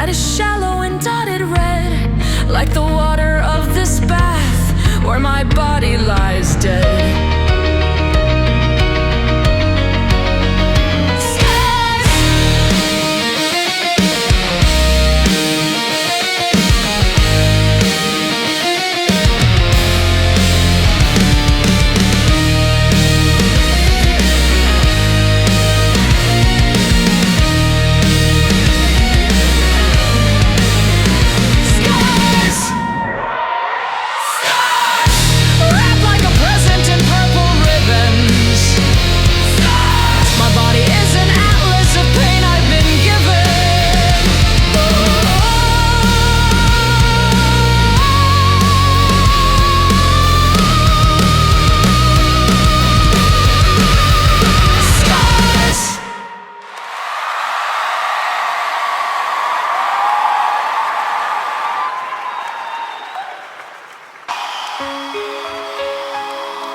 that is shallow and dotted red, like the water of this bath where my body lies dead.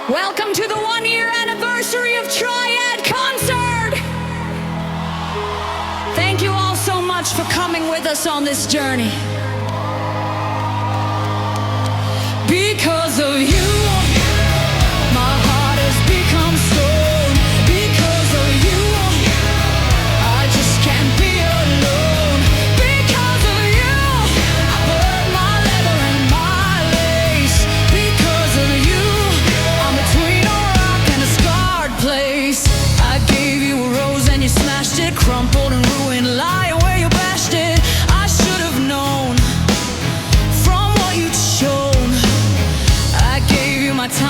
Welcome to the one-year anniversary of Triad concert! Thank you all so much for coming with us on this journey. Because of you, my heart has become stone. Because of you, I just can't be alone. Because of you, I burn my leather and my lace. Because of you, I gave you a rose and you smashed it, crumpled and ruined, lying where you bashed it. I should have known from what you'd shown. I gave you my time.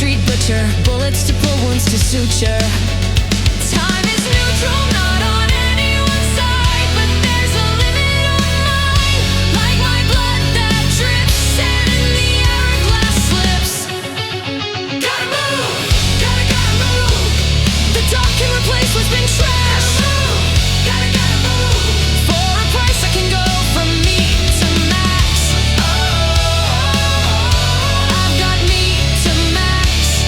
street butcher, bullets to pull, wounds to suture. Time is neutral, not on anyone's side, but there's a limit on mine. Like my blood that drips, sand in the hourglass slips. Gotta move, gotta move. The dark can replace what's been trashed. Gotta move. For a price I can go from me to max. I've got me to max.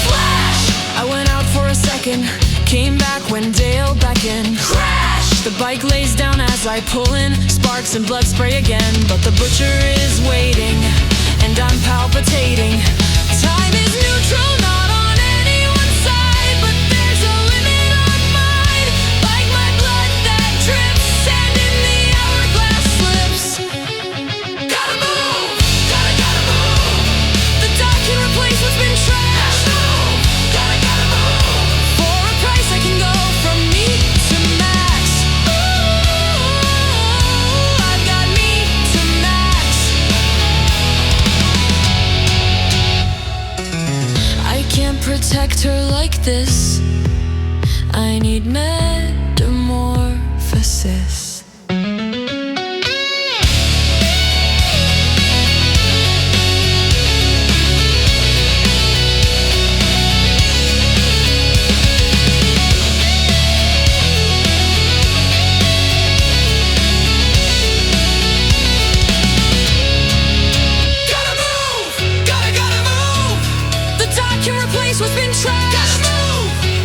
Flash! I went out for a second, came back when Dale beckoned. Crash! The bike lays down as I pull in, sparks and blood spray again. But the butcher is waiting, and I'm palpitating. Time is neutral, not on anyone's side, but there's a limit on mine. Like my blood that drips, sand in the hourglass slips. Gotta move, gotta move. The dark can replace what's been trashed. Gotta move. For a price I can go from me to max. I've got me to max. I can't protect her like this. I need metamorphosis. Gotta move, gotta move. The dark can replace what's been trashed. Gotta move.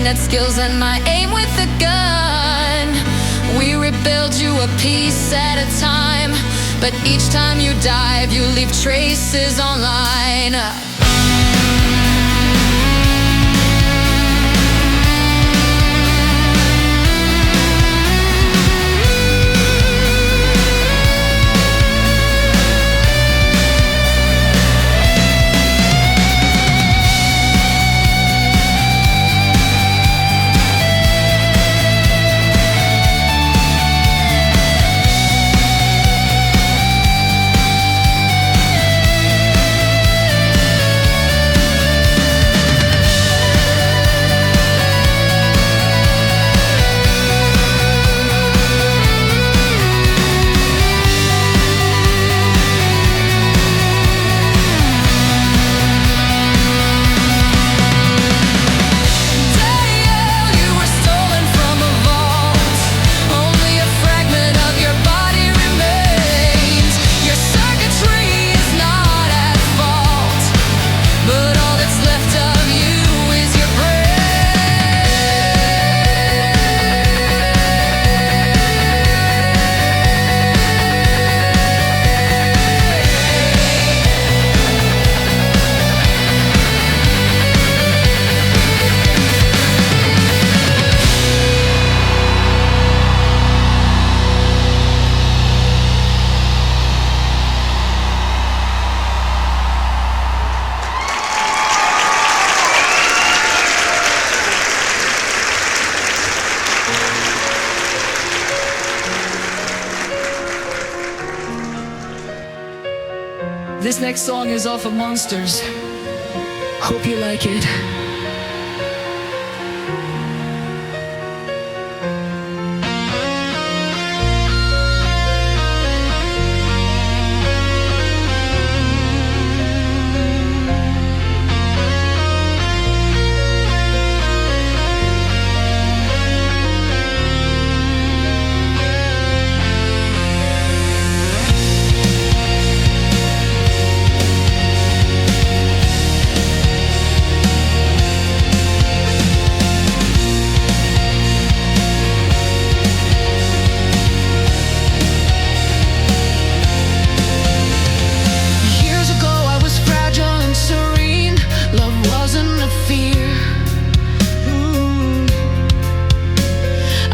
bayonet skills and my aim with the gun. We rebuild you a piece at a time, but each time you dive, you leave traces online. This next song is off of Monsters. Hope you like it.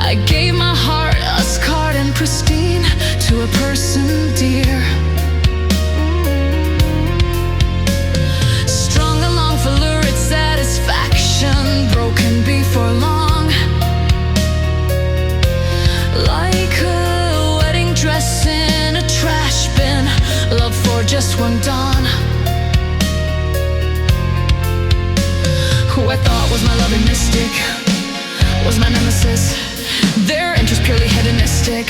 I gave my heart, a scarred and pristine, to a person dear. Strung along for lurid satisfaction, broken before long. Like a wedding dress in a trash bin, love for just one dawn. Who I thought was my loving mystic was my nemesis. Their interest purely hedonistic,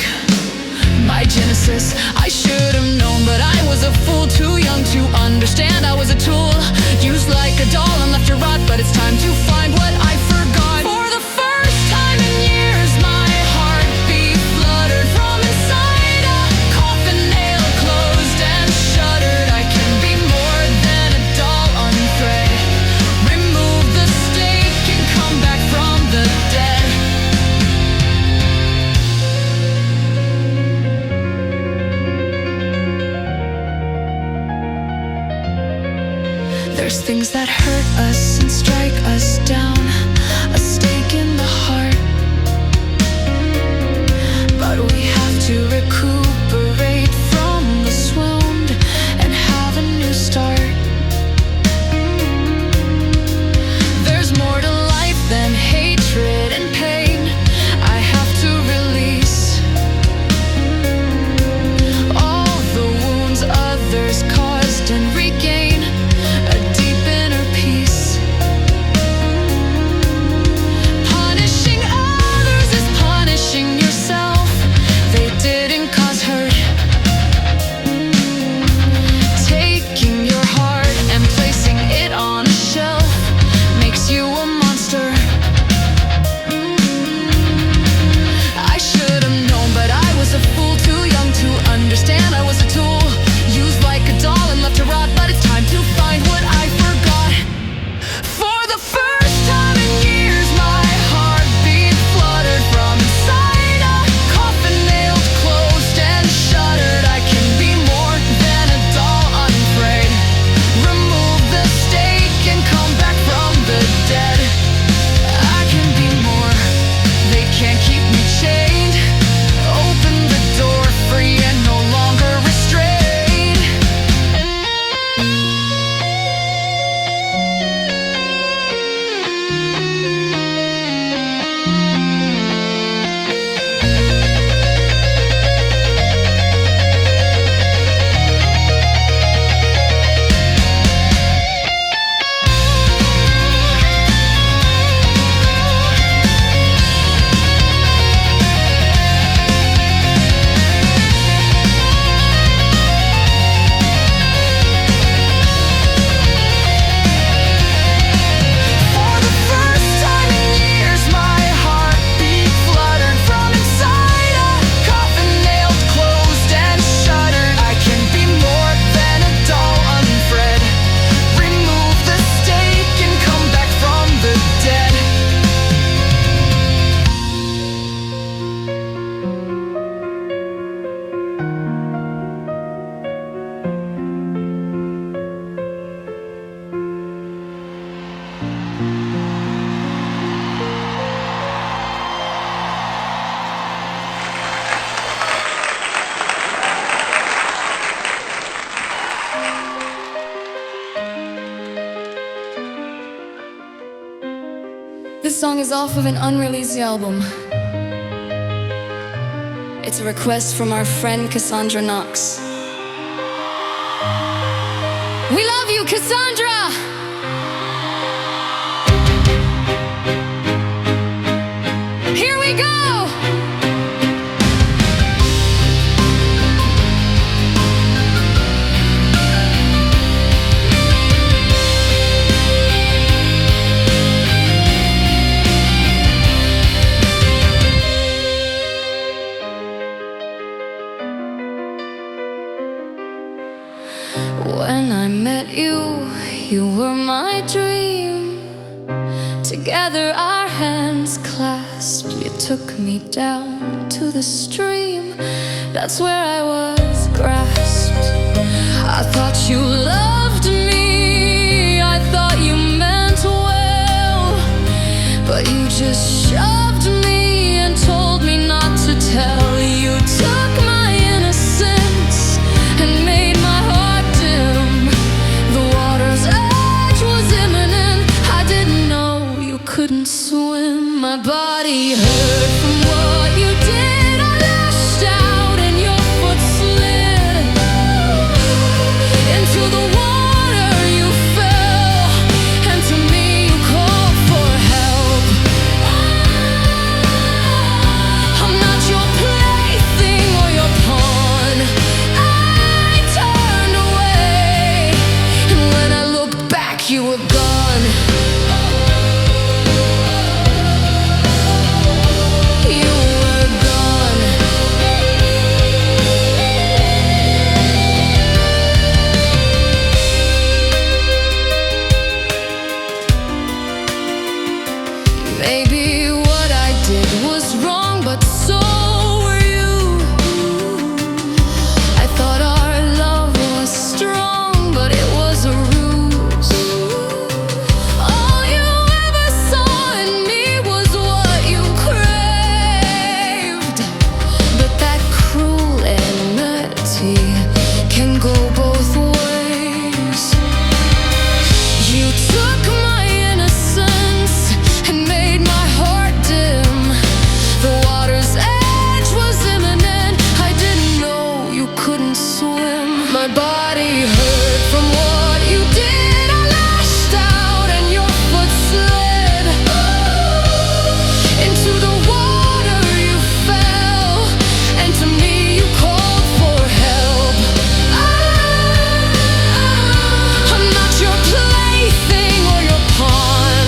my genesis. I should have known, but I was a fool, too young to understand. I was a tool, used like a doll and left to rot. But it's time to find what I forgot. For the first time in years, my heartbeat fluttered from inside a coffin nail closed and shuttered. I can be more than a doll unthread. Remove the stake and come back from the dead. There's things that hurt us and strike us down, a stake in the heart. But we have to recuperate from this wound and have a new start. There's more to life than hatred and pain. I have to release all the wounds others caused and regain a deep inner peace. is off of an unreleased album. It's a request from our friend Cassandra Knox. We love you, Cassandra! Here we go! When I met you, you were my dream. Together our hands clasped, you took me down to the stream. That's where I was grasped. I thought you loved me, I thought you meant well, but you just shoved me and told me not to tell. You took my innocence and made my heart dim. The water's edge was imminent, I didn't know you couldn't swim. My body hurt from what you did. I lashed out and your foot slid into the water. You fell, and to me you called for help. I'm not your plaything or your pawn. I turned away, and when I looked back you were gone. You were gone. Maybe what I did was wrong, but so were you. I thought our love was strong, but it was a ruse. All you ever saw in me was what you craved, but that cruel enmity can go both ways. You took my innocence and made my heart dim. The water's edge was imminent, I didn't know you couldn't swim. My body hurt from what you did. I lashed out and your foot slid into the water. You fell, and to me you called for help. I'm not your plaything or your pawn.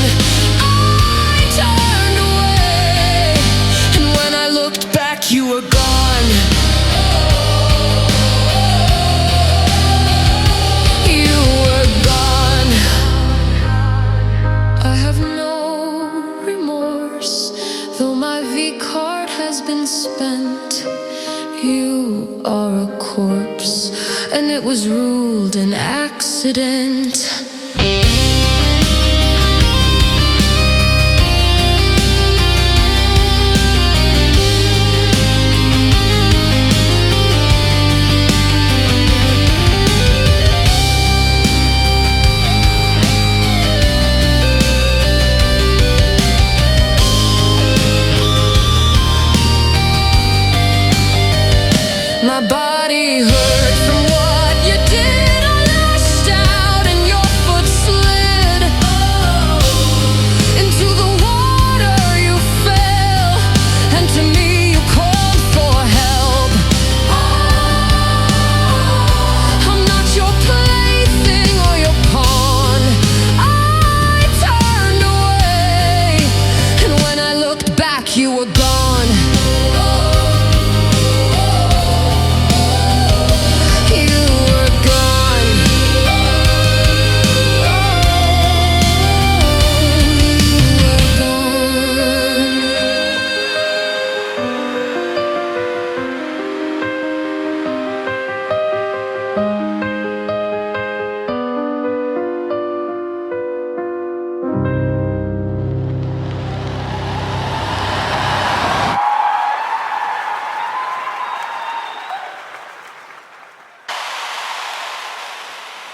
I turned away, and when I looked back you were gone. You were gone. I have no remorse, though my V card has been spent. You are a corpse, and it was ruled an accident. My body hurt from what you did. I lashed out and your foot slid into the water. You fell, and to me you called for help. I'm not your plaything or your pawn. I turned away, and when I looked back you were gone. You were gone.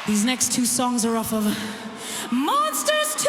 These next two songs are off of Monsters 2!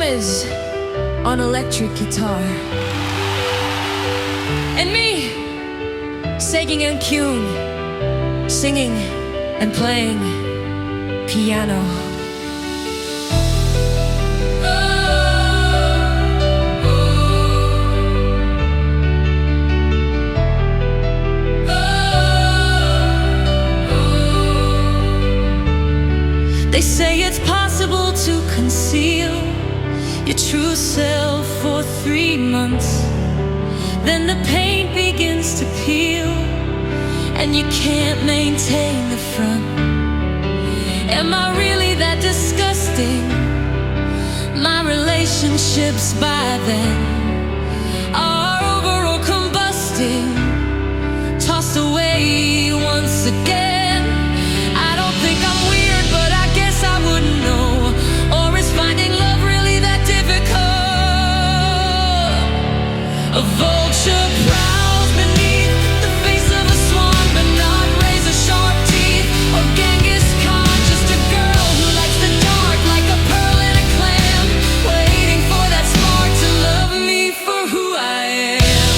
drummers on electric guitar, and me singing and cueing, singing and playing piano. They say it's possible to conceal your true self for 3 months. Then the paint begins to peel, and you can't maintain the front. Am I really that disgusting? My relationships by then are over or combusting, tossed away once again. I don't think I'm weird, but I guess I wouldn't know. Or is finding love really that difficult? A vulture prowls beneath the face of a swan, but not razor sharp teeth. Or Genghis Khan, just a girl who likes the dark like a pearl in a clam, waiting for that spark to love me for who I am.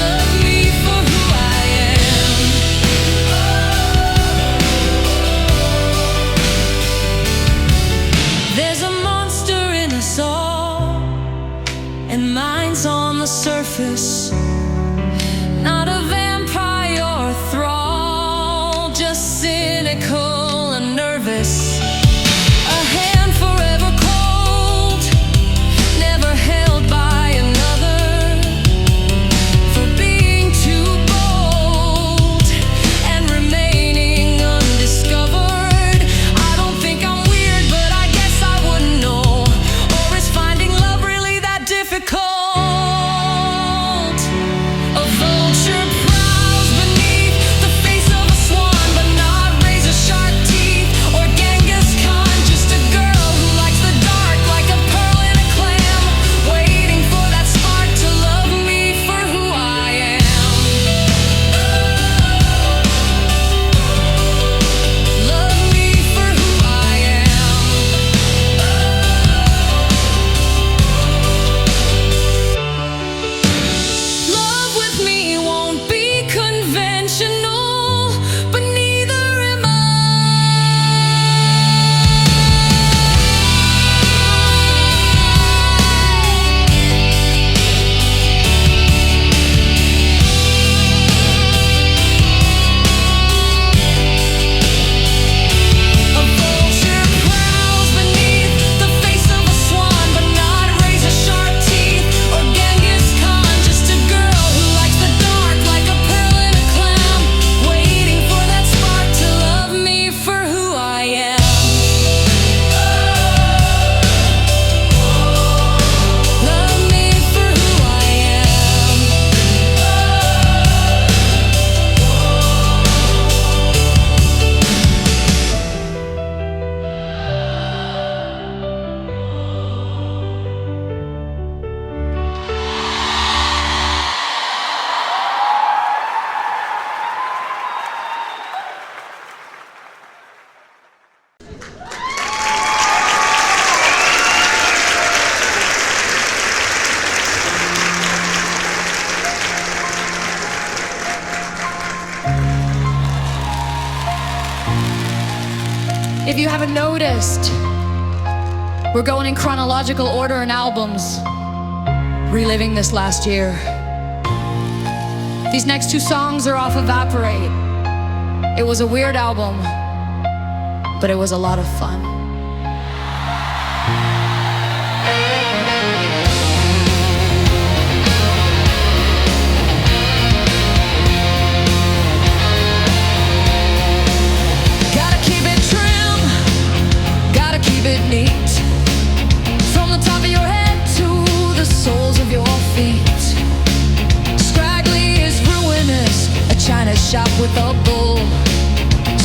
Love me for who I am. There's a monster in us all, and mine's on the surface. Not a vampire or a thrall, just cynical and nervous. A hand forever cold, never held by another, for being too bold and remaining undiscovered. I don't think I'm weird, but I guess I wouldn't know. Or is finding love really that difficult? A vulture prowls beneath the face of a swan, but not razor sharp teeth. Or Genghis Khan, just a girl who likes the dark like a pearl in a clam, waiting for that spark to love me for who I am. Love me for who I am. Love with me won't be conventional, but neither am I. A vulture prowls beneath the face of a swan, but not razor sharp teeth. Or Genghis Khan, just a girl who likes the dark like a pearl in a clam, waiting for that spark to love me for who I am. Love me for who I am. If you haven't noticed, we're going in chronological order in albums, reliving this last year. These next 2 songs are off Evaporate. It was a weird album, but it was a lot of fun. Gotta keep it trim, gotta keep it neat, from the top of your head to the soles of your feet. Scraggly is ruinous, a china shop with a bull.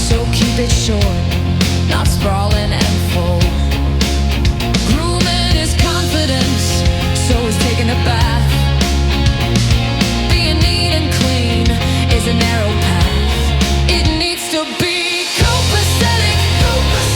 So keep it short, not sprawling and full. Grooming is confidence, so is taking a bath. Being neat and clean is a narrow path. It needs to be copacetic, copacetic.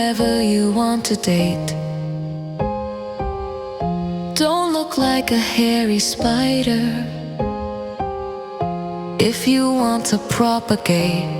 whoever you want to date. Don't look like a hairy spider if you want to propagate.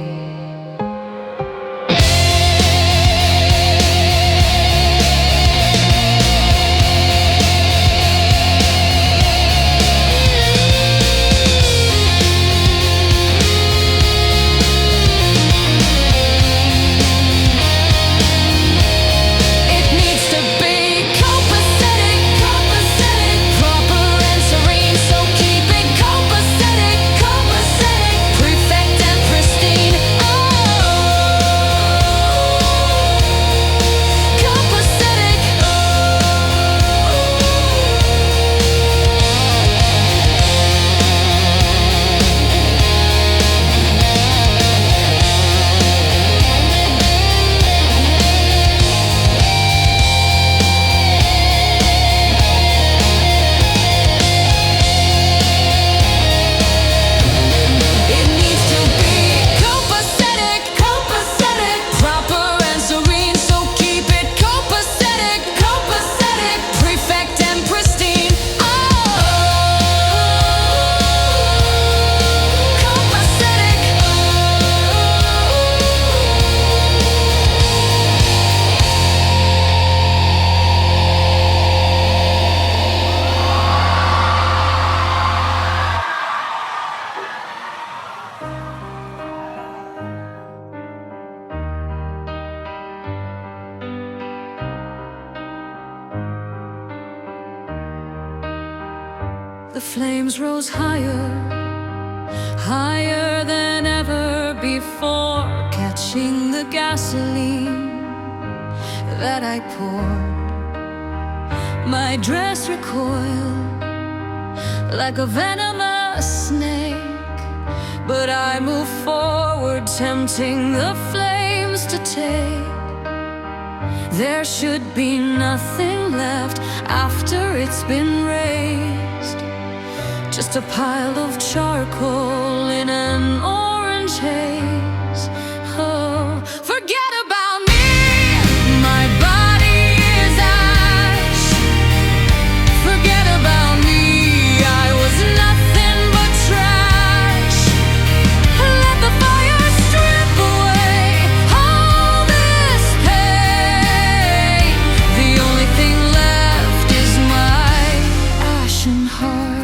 The flames rose higher, higher than ever before, catching the gasoline that I poured. My dress recoiled like a venomous snake, but I moved forward, tempting the flames to take. There should be nothing left after it's been raised, just a pile of charcoal in an orange haze. Oh, forget about me, my body is ash. Forget about me, I was nothing but trash. Let the fire strip away all this pain. The only thing left is my ashen heart.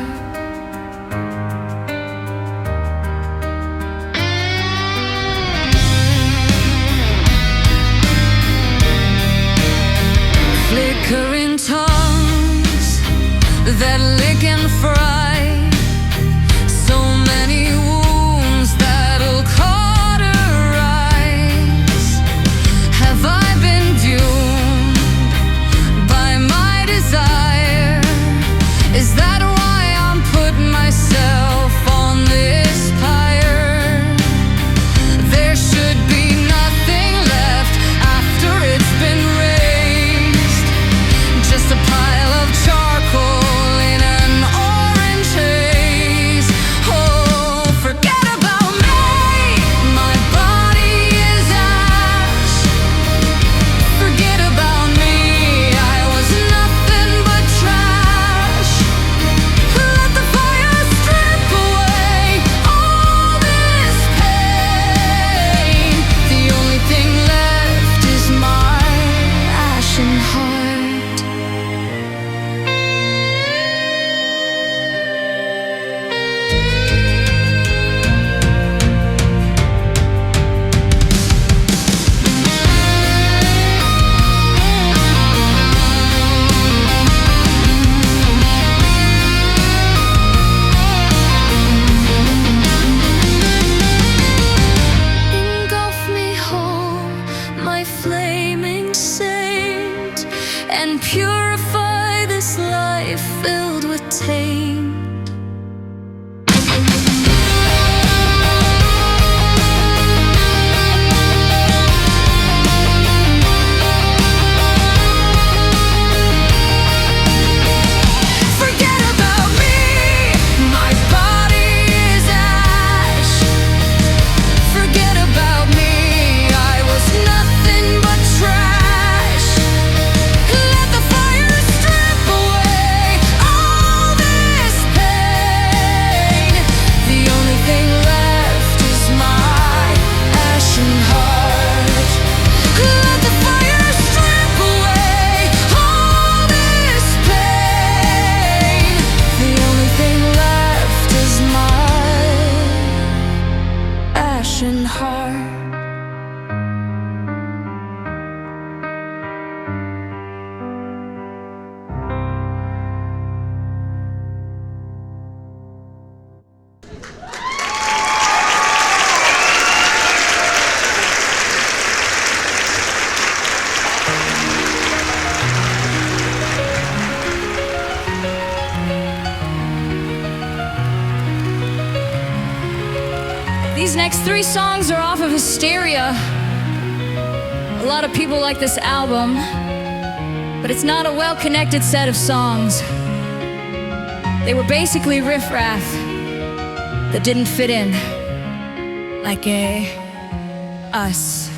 Flickering tongues that lick and fry, so many wounds that'll cauterize. Have I been doomed by my desire? Is that why I'm putting myself on this pyre? There should be nothing left after it's been raised, just a pile of charcoal in an orange haze. Oh, forget about me, my body is ash. Forget about me, I was nothing but trash. Let the fire strip away all this pain. The only thing left is my ashen heart. Engulf me whole, my flaming saint, and purify this life filled with taint. Forget about me, my body is ash. Forget about me, I was nothing but trash. These next 3 songs are off of Hysteria. A lot of people like this album, but it's not a well-connected set of songs. They were basically riff-raff that didn't fit in, like us.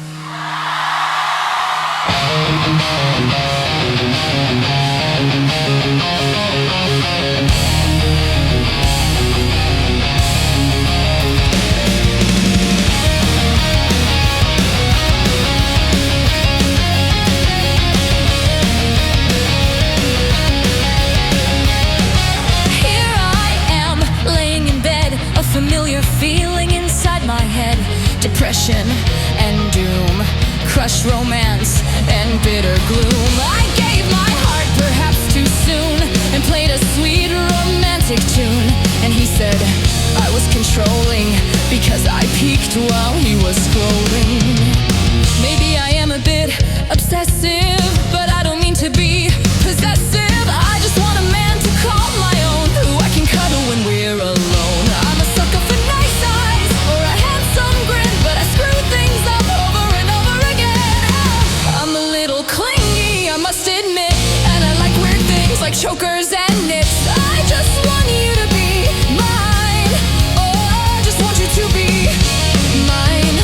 Familiar feeling inside my head, depression and doom, crushed romance and bitter gloom. I gave my heart perhaps too soon and played a sweet romantic tune, and he said I was controlling because I peaked while he was scrolling. Maybe I am a bit obsessive, but I don't mean to be possessive. I just want a man to call my own, who I can cuddle when we're alone. I'm a sucker for nice eyes or a handsome grin, but I screw things up over and over again. I'm a little clingy, I must admit, and I like weird things like chokers and knits. I just want you to be mine. Oh, I just want you to be mine.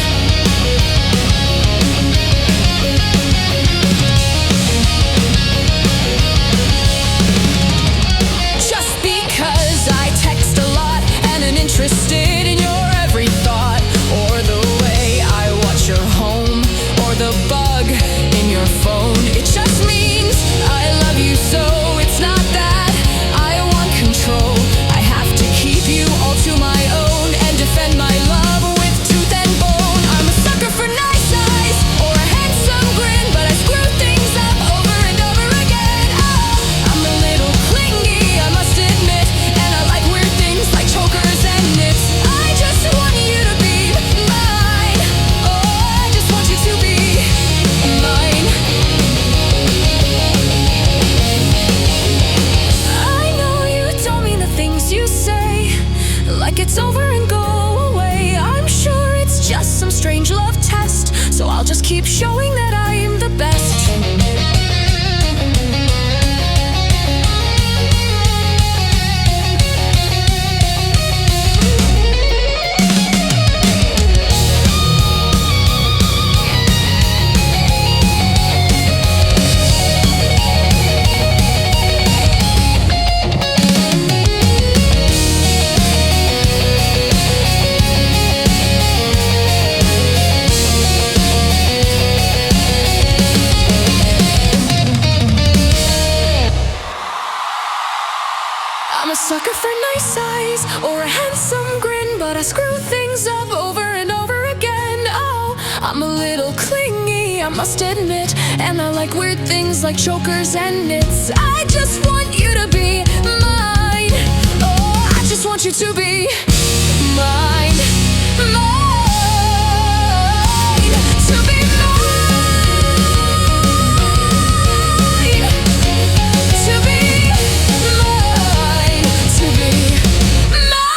Just because I text a lot and am interested in your every thought, or the way I watch your home, or the bug in your phone, it just means I love you so. It's not that I want control. I have to keep you all to my own and defend my love with tooth and bone. I'm a sucker for nice eyes or a handsome grin, but I screw things up over and over again. Oh, I'm a little clingy, I must admit, and I like weird things like chokers and knits. I just want you to be mine. Oh, I just want you to be mine. I know you don't mean the things you say, like it's over and go away. I'm sure it's just some strange love test, so I'll just keep showing that I'm the best. I'm a sucker for nice eyes or a handsome grin, but I screw things up over and over again. Oh, I'm a little clingy, I must admit, and I like weird things like chokers and knits. I just want you to be mine. Oh, I just want you to be mine. Mine. To be mine. To be mine. To be mine.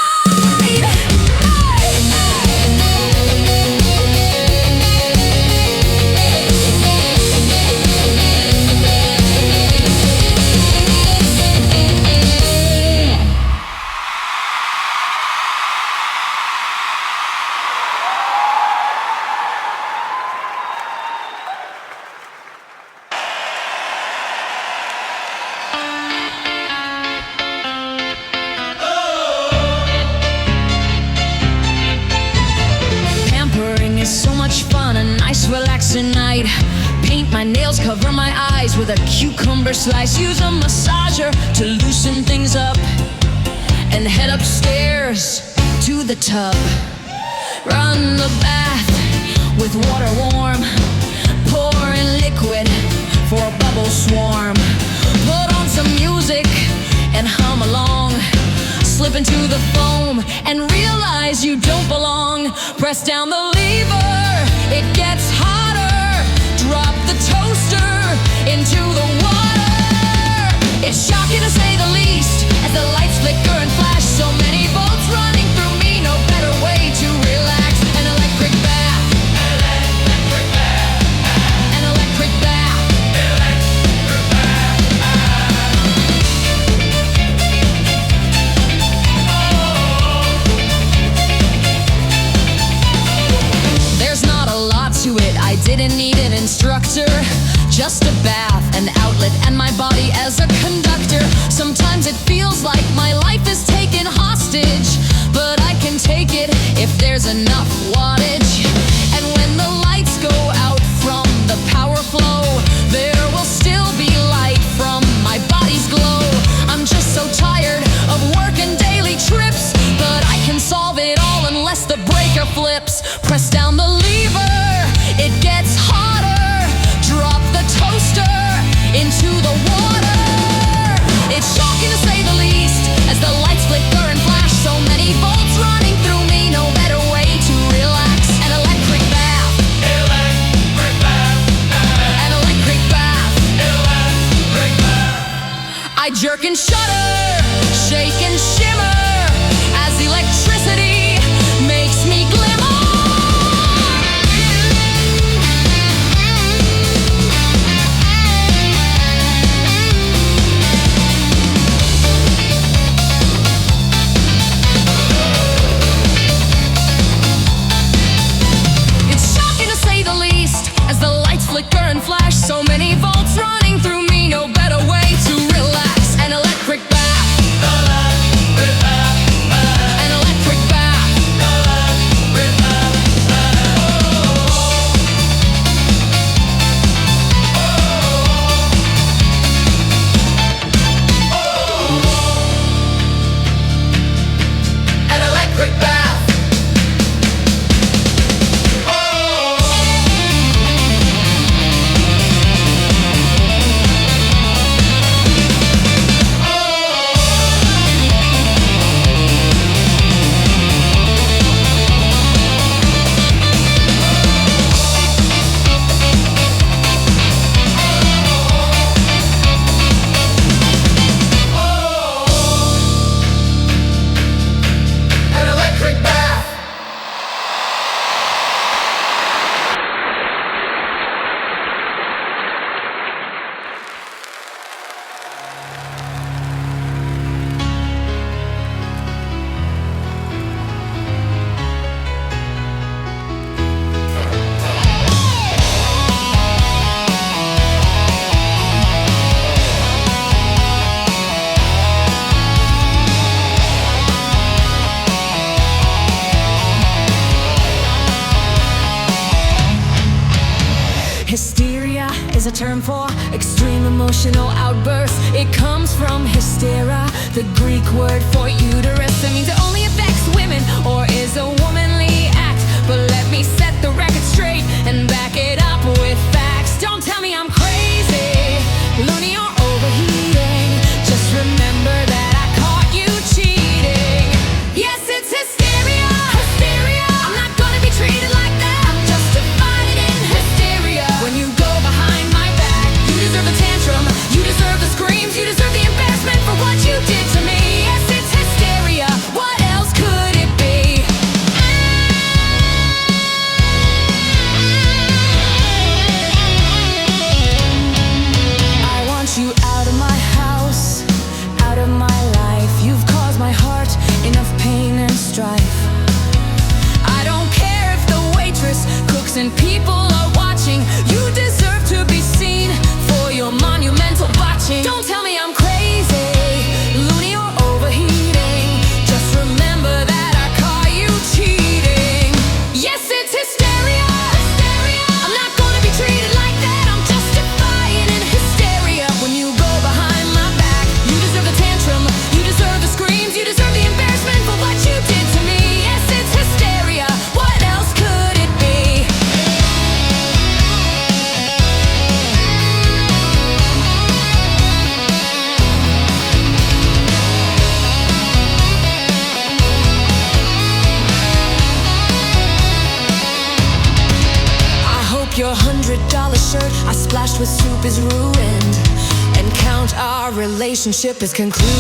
Pampering is so much fun, a nice relaxing night. Paint my nails, cover my eyes with a cucumber slice. Use a massager to loosen things up, and head upstairs to the tub. Run the bath with water warm, pour in liquid for a bubble swarm. Put on some music and hum along. Slip into the foam and realize you don't belong. Press down the lever, it gets hotter. Drop the toaster into the water. It's shocking to say the least, as the lights flicker and flash. So many bolts running through me, no better way to relax. bath, an outlet, and my body as a conductor. Sometimes it feels like my life is taken hostage, but I can take it if there's enough wattage. And when the lights go out from the power flow, there will still be light from my body's glow. I'm just so tired of work and daily trips, but I can solve it all unless the breaker flips. Press down the lever, it gets hotter. Drop the toaster into the water. It's shocking to say the least, as the lights flicker and flash. So many volts running through me, no better way to relax. An electric bath, electric bath, an electric bath, electric bath. I jerk and shudder, shake and shimmer, as electricity makes me glimmer. Flicker and flash, so many volts running through me, no better way to relax. An electric bath, electric bath, an electric bath, electric bath. An electric bath. Hysteria is a term for extreme emotional outbursts. It comes from hystera, the Greek word for uterus. That means it only affects women, or is a womanly act. But let me set the record straight and back it up with facts. Don't tell me I'm crazy, loony or overheating. Just remember that I caught you cheating. Yes, it's hysteria, hysteria. I'm not gonna be treated like that. I'm justified in hysteria. When you go behind my back, you deserve the tantrum, you deserve the screams, you deserve the embarrassment for what you did to me. Yes, it's hysteria. What else could it be? I want you out of my house, out of my life. You've caused my heart enough pain and strife. I don't care if the waitress, cooks, and people are watching. You deserve to be seen for your monumental botching. Don't tell me I'm crazy, loony or overheating. Just remember that I caught you cheating. Yes, it's hysteria, hysteria. I'm not gonna be treated like that. I'm justifying in hysteria. When you go behind my back, you deserve the tantrum, you deserve the screams, you deserve the embarrassment for what you did to me. Yes, it's hysteria. What else could it be? I hope your $100 shirt I splashed with soup is ruined, and count our relationship is concluded.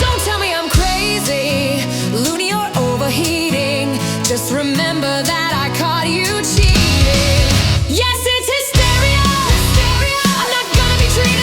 Don't tell me I'm crazy, loony or overheating. Just remember that I caught you cheating. Yes, it's hysteria, hysteria. I'm not gonna be treated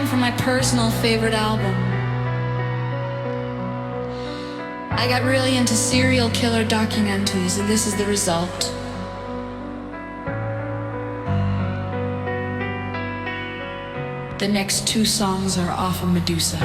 from my personal favorite album. I got really into serial killer documentaries, and this is the result. The next two songs are off of Medusa.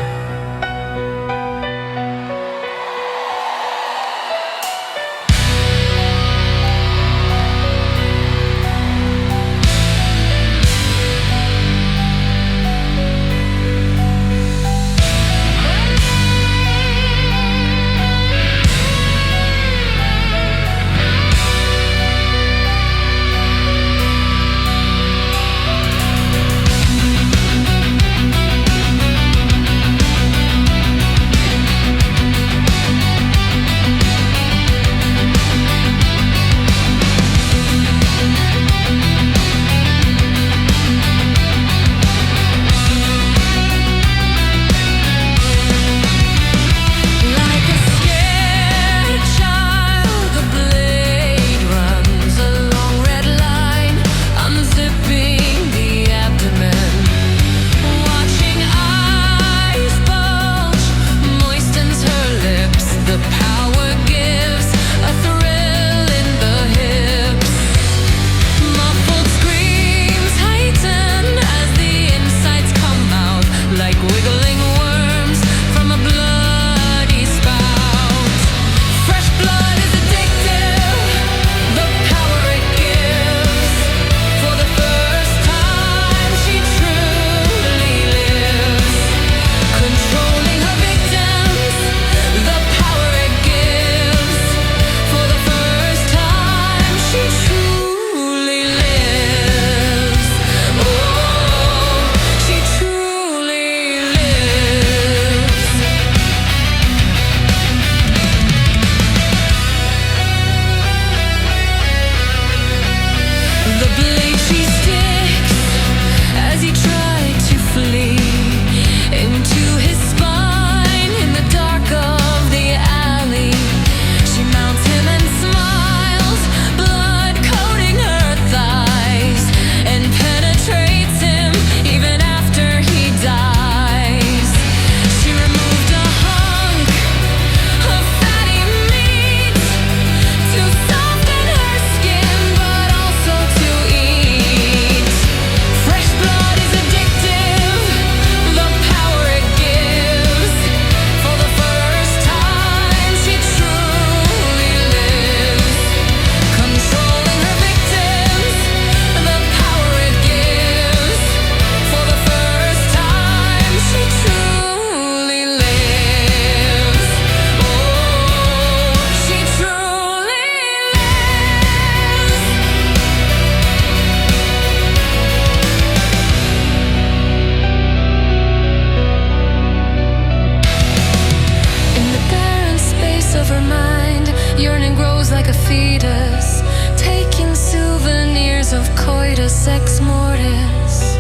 Sex mortis.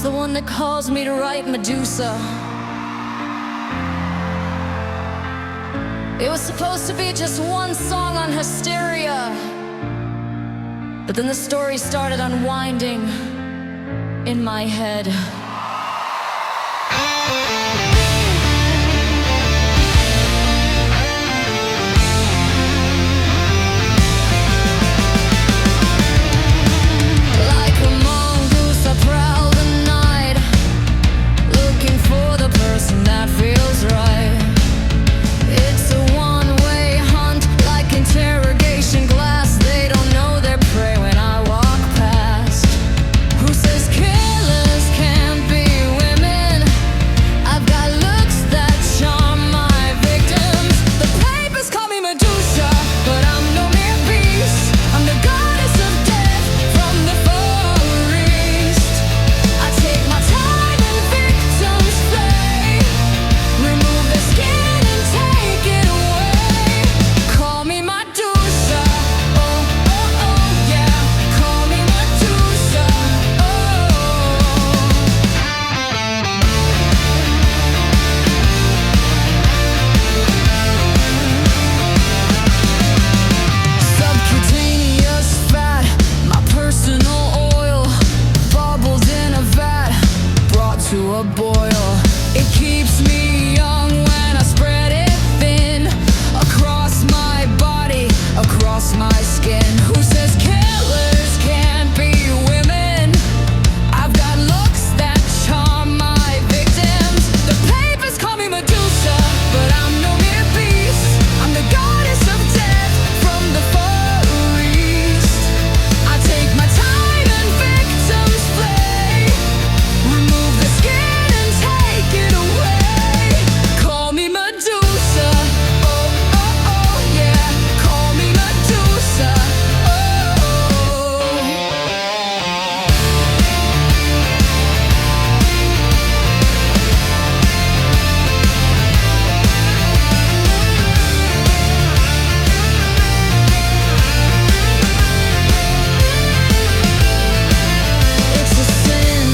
the one that calls me to write Medusa. It was supposed to be just one song on Hysteria, but then the story started unwinding in my head. Like a mongoose, I prowl the night, looking for the person that feels right. It's a one-way hunt, like interrogation glass. They don't know their prey when I walk past. Who says killers can't be women? I've got looks that charm my victims. The papers call me Medusa, but I'm no mere beast. I'm the goddess of death from the Far East. I take my time and victims play, remove the skin and take it away. Call me Medusa, oh, oh, oh, yeah. Call me Medusa, subcutaneous fat, my personal oil, bubbled in a vat, brought to a boil. It keeps me young when I spread it thin, across my body, across my skin. Who says killers can't be women? I've got looks that charm my victims. The papers call me Medusa, but I'm no mere beast. I'm the goddess of death from the Far East. I take my time and victims play, remove the skin and take it away. Call me Medusa, oh, oh, oh, yeah. Call me Medusa, oh. It's a sin,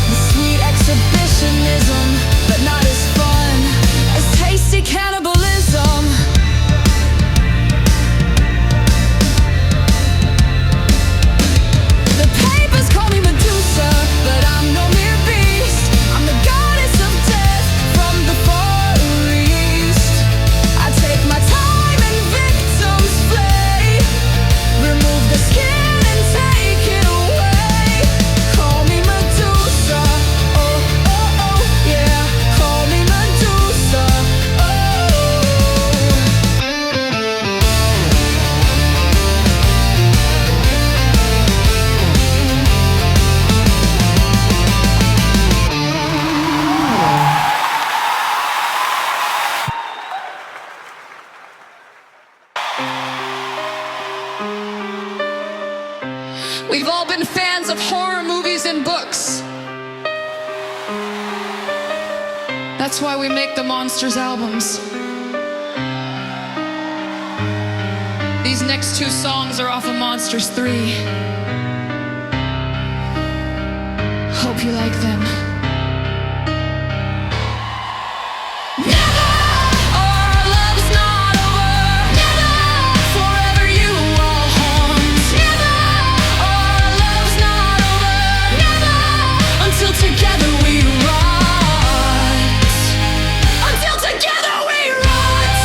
the sweet exhibitionism, but not as fun as tasty cannibalism. The papers call me Medusa, but I'm no mere beast. I'm the goddess of death from the Far East. I take my time and victims play, remove the skin and take it away. Call me Medusa, oh, oh, oh, yeah. Call me Medusa, oh. We've all been fans of horror movies and books. That's why we make the Monsters albums. These next two songs are off of Monsters 3. Hope you like them. Never, our love's not over. Never, forever you will haunt. Never, our love's not over. Never, until together we rot. Until together we rot.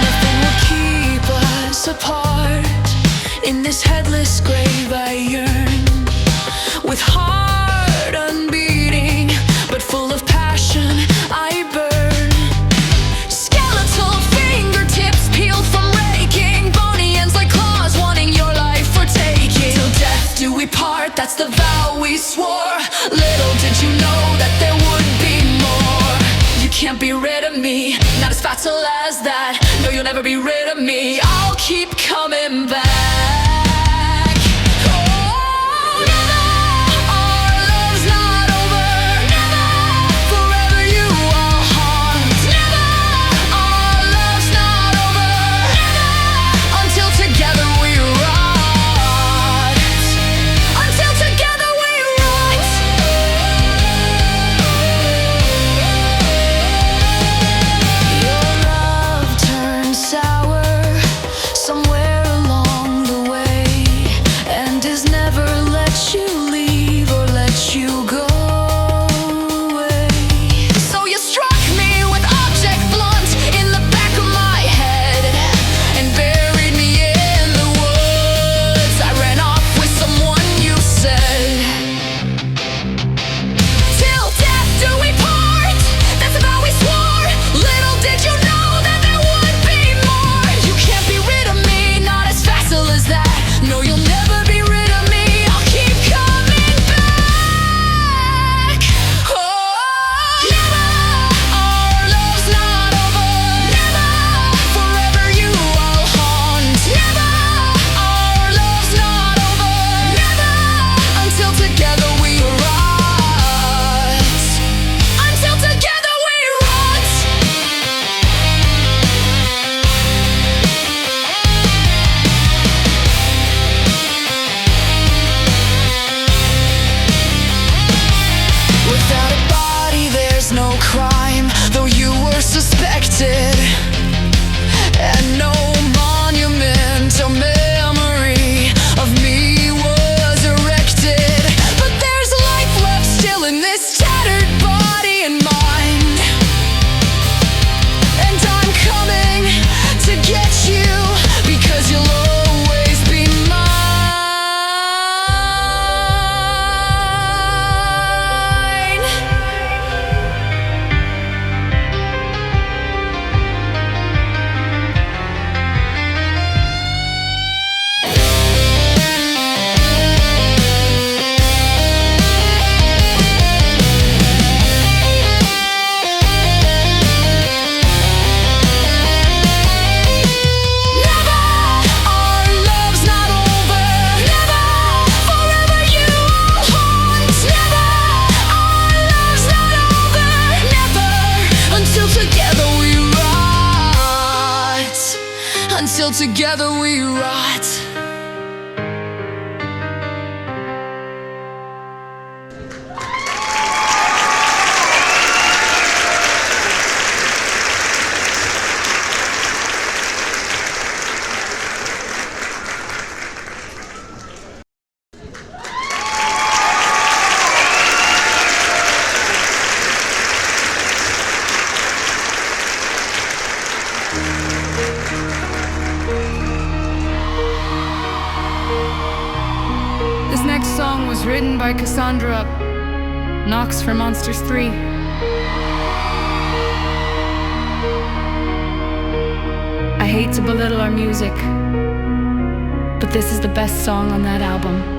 Nothing will keep us apart. In this headless grave I yearn, with heart unbeating, but full of passion I burn. Skeletal fingertips peeled from raking, bony ends like claws wanting your life for taking. Till death do we part, that's the vow we swore. Little did you know that there would be more. You can't be rid of me, not as fatal as that. No, you'll never be rid of me. I'll keep coming back. Oh, never, our love's not over. Never, forever you will haunt. Never, our love's not over. Never, until together we rot. till together we rot. This next song was written by Cassandra Knox for Monsters 3. I hate to belittle our music, but this is the best song on that album.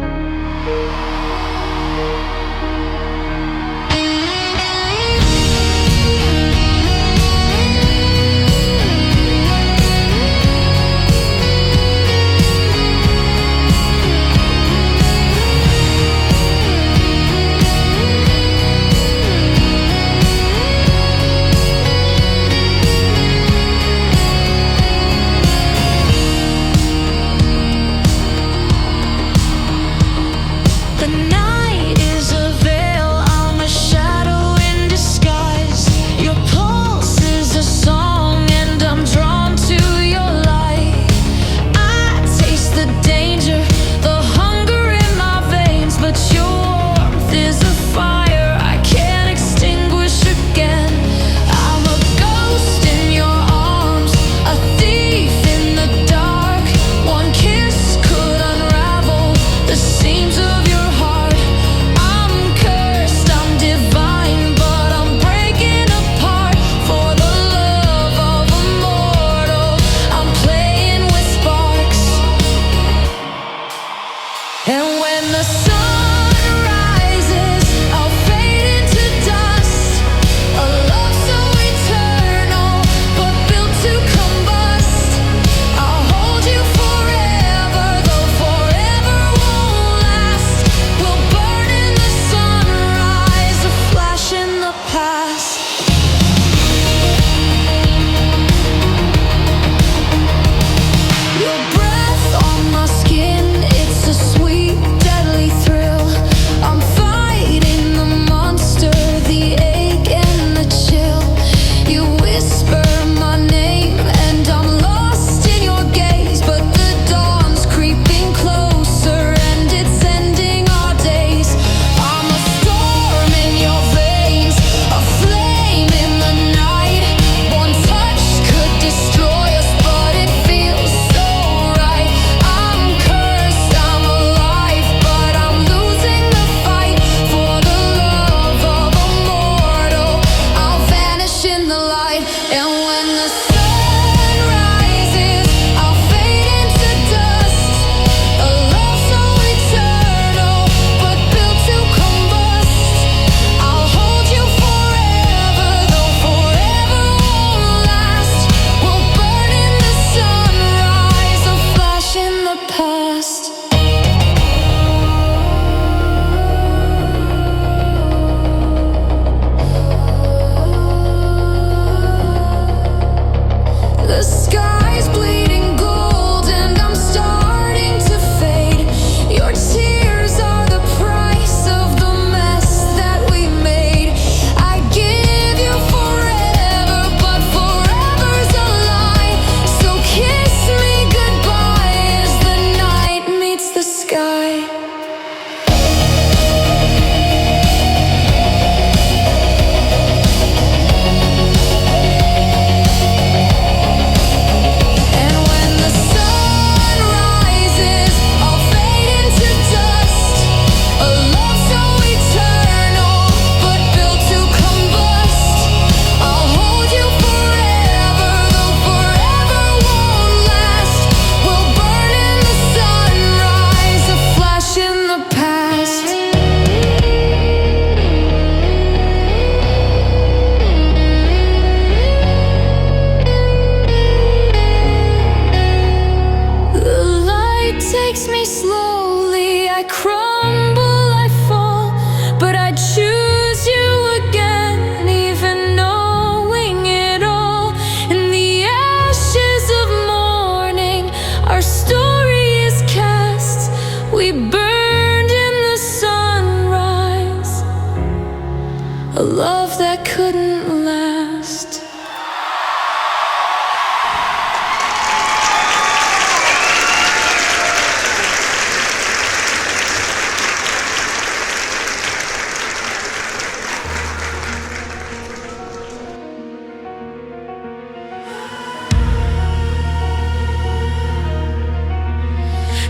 a love that couldn't last.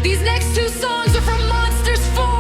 These next two songs are from Monsters 4.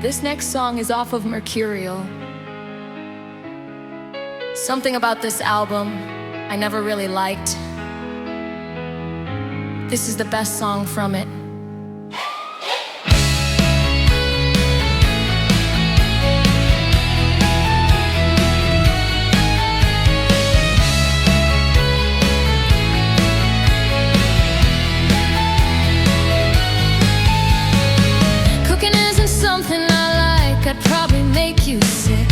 This next song is off of Mercurial. Something about this album I never really liked. This is the best song from it. Cooking isn't something I like, I'd probably make you sick.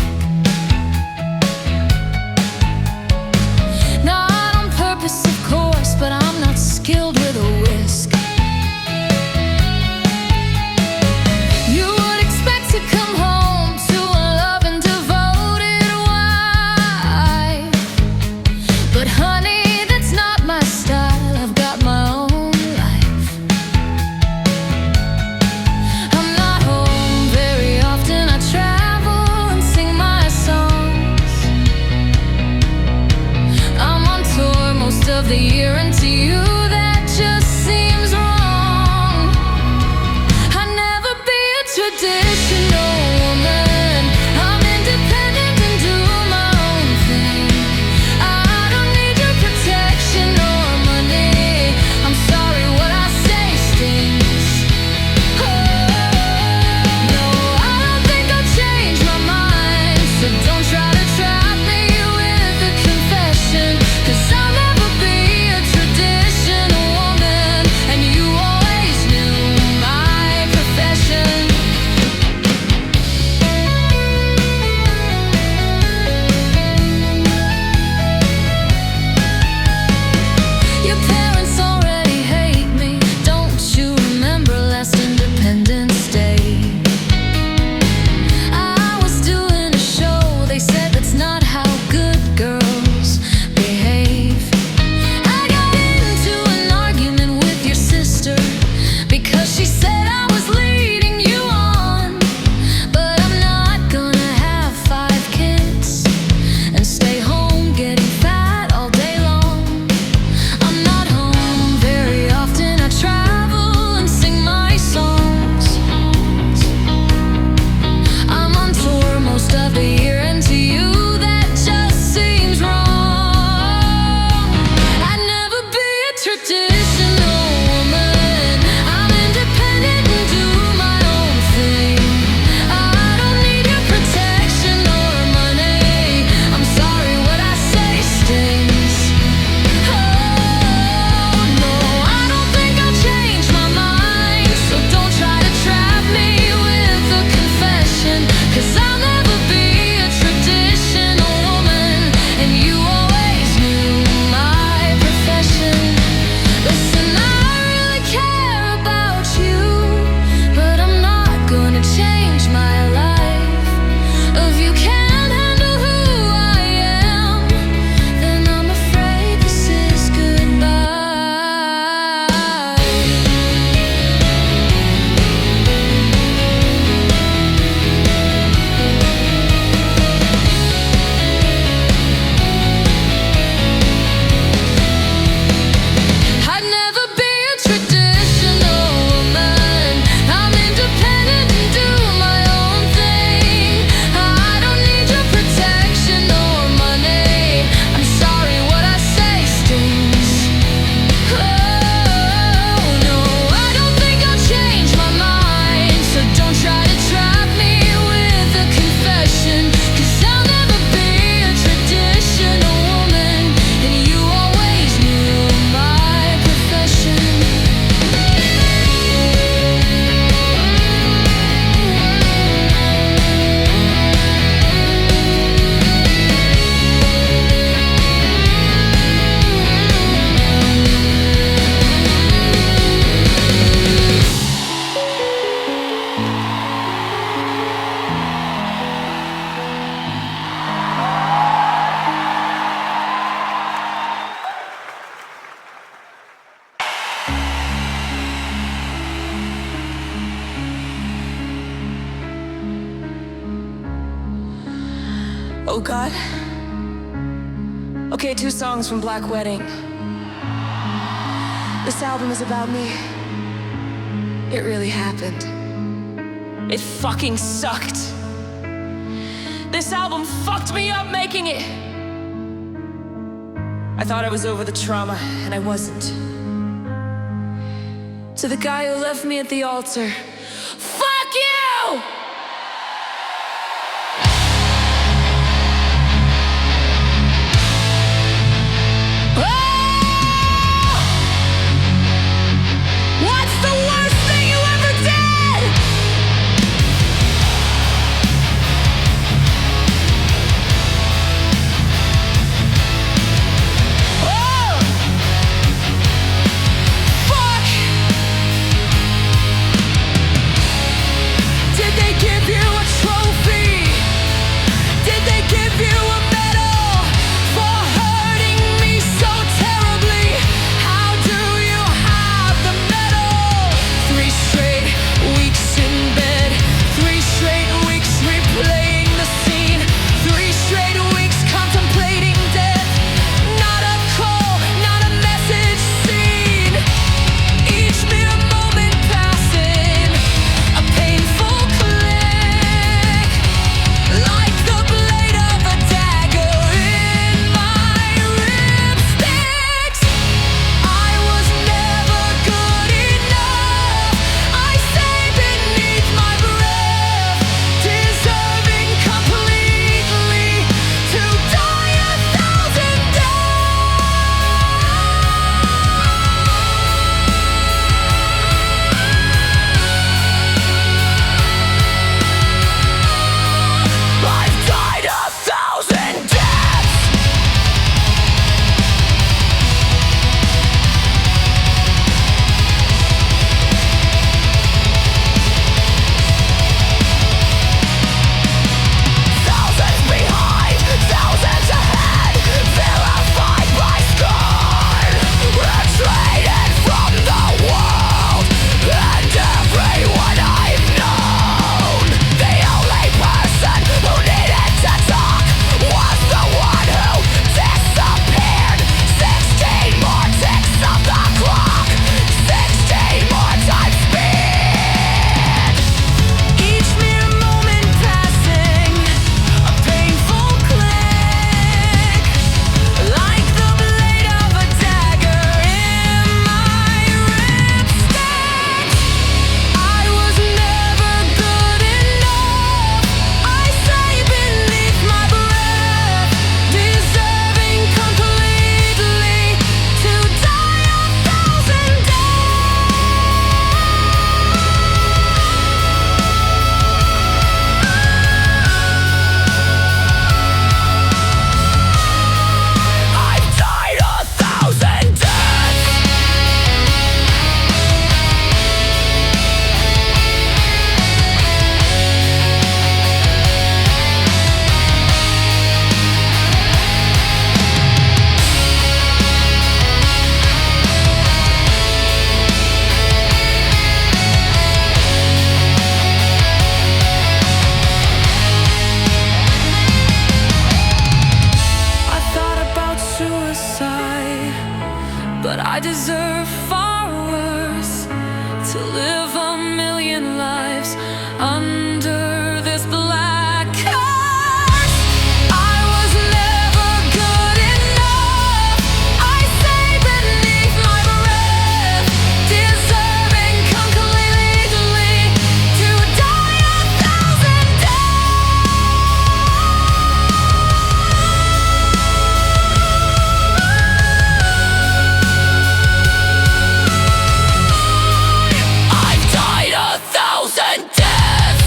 Not on purpose, of course, but I'm not skilled with a whisk. You would expect to come home to a loving, devoted wife, but honey, that's not my style. I've got my own life. I'm not home very often. I travel and sing my songs. I'm on tour most of the year, and to you that just seems wrong. I'd never be a traditional woman. I'm independent and do my own thing. I don't need your protection or money. I'm sorry, what I say stings. Oh, no, I don't think I'll change my mind, so don't try to trap me with a confession, 'cause I'll never be a traditional woman, and you always knew my profession. Your parents already hate me. Don't you remember last Independence Day? I was doing a show. They said that's not how good girls behave. I got into an argument with your sister because she said I was leading you on. But I'm not gonna have 5 kids and stay home getting fat all day long. I'm not home very often. I travel and sing my songs. I'm on tour most of the year, and to you that just seems wrong. I'd never be a traditional woman. I'm independent and do my own thing. I don't need your protection or money. I'm sorry, what I say stings. Oh, no, I don't think I'll change my mind, so don't try to trap me with a confession, 'cause I'll never be a traditional woman, and you always knew my profession. Listen, I really care about you, but I'm not gonna change my life. If you can't handle who I am, then I'm afraid this is goodbye. I'd never be a traditional woman. I'm independent and do my own thing. I don't need your protection or money. I'm sorry, what I say stings. Oh, no, I don't think I'll change my mind, so don't try to trap me with a confession, 'cause I'll never be a traditional woman, and you always knew my profession. Oh God. Okay, 2 songs from Black Wedding. This album is about me. It really happened. It fucking sucked. This album fucked me up making it. I thought I was over the trauma, and I wasn't. To the guy who left me at the altar, fuck you! What's the worst thing you ever did? Oh! Fuck! Did they give you a trophy? Did they give you a medal for hurting me so terribly? How do you have the medal? 3 straight weeks in bed, 3 straight weeks replaying the scene, 3 straight weeks contemplating death. Not a call, not a message seen. Each mere moment passing, a painful click, like the blade of a dagger in my ribsticks. I was never good enough, I say beneath my breath, deserving completely to die 1,000 I've died 1,000 deaths. Thousands behind, thousands ahead, vilified by scorn, retreated from the world and everyone I've known. The only person who needed to talk was the one who disappeared. 16 more ticks of the clock, 16 more times speed. Each mere moment passing, a painful click, like the blade of a dagger in my ribsticks. I was never good enough, I say beneath my breath, deserving completely to die 1,000 I've died 1,000 deaths. I thought about suicide, but I deserve far worse. To live a million lives under this black curse. I was never good enough, I say beneath my breath, deserving completely to die 1,000 I've died 1,000 deaths.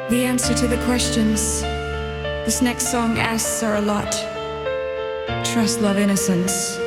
The answer to the questions this next song asks are a lot. Trust, love, innocence.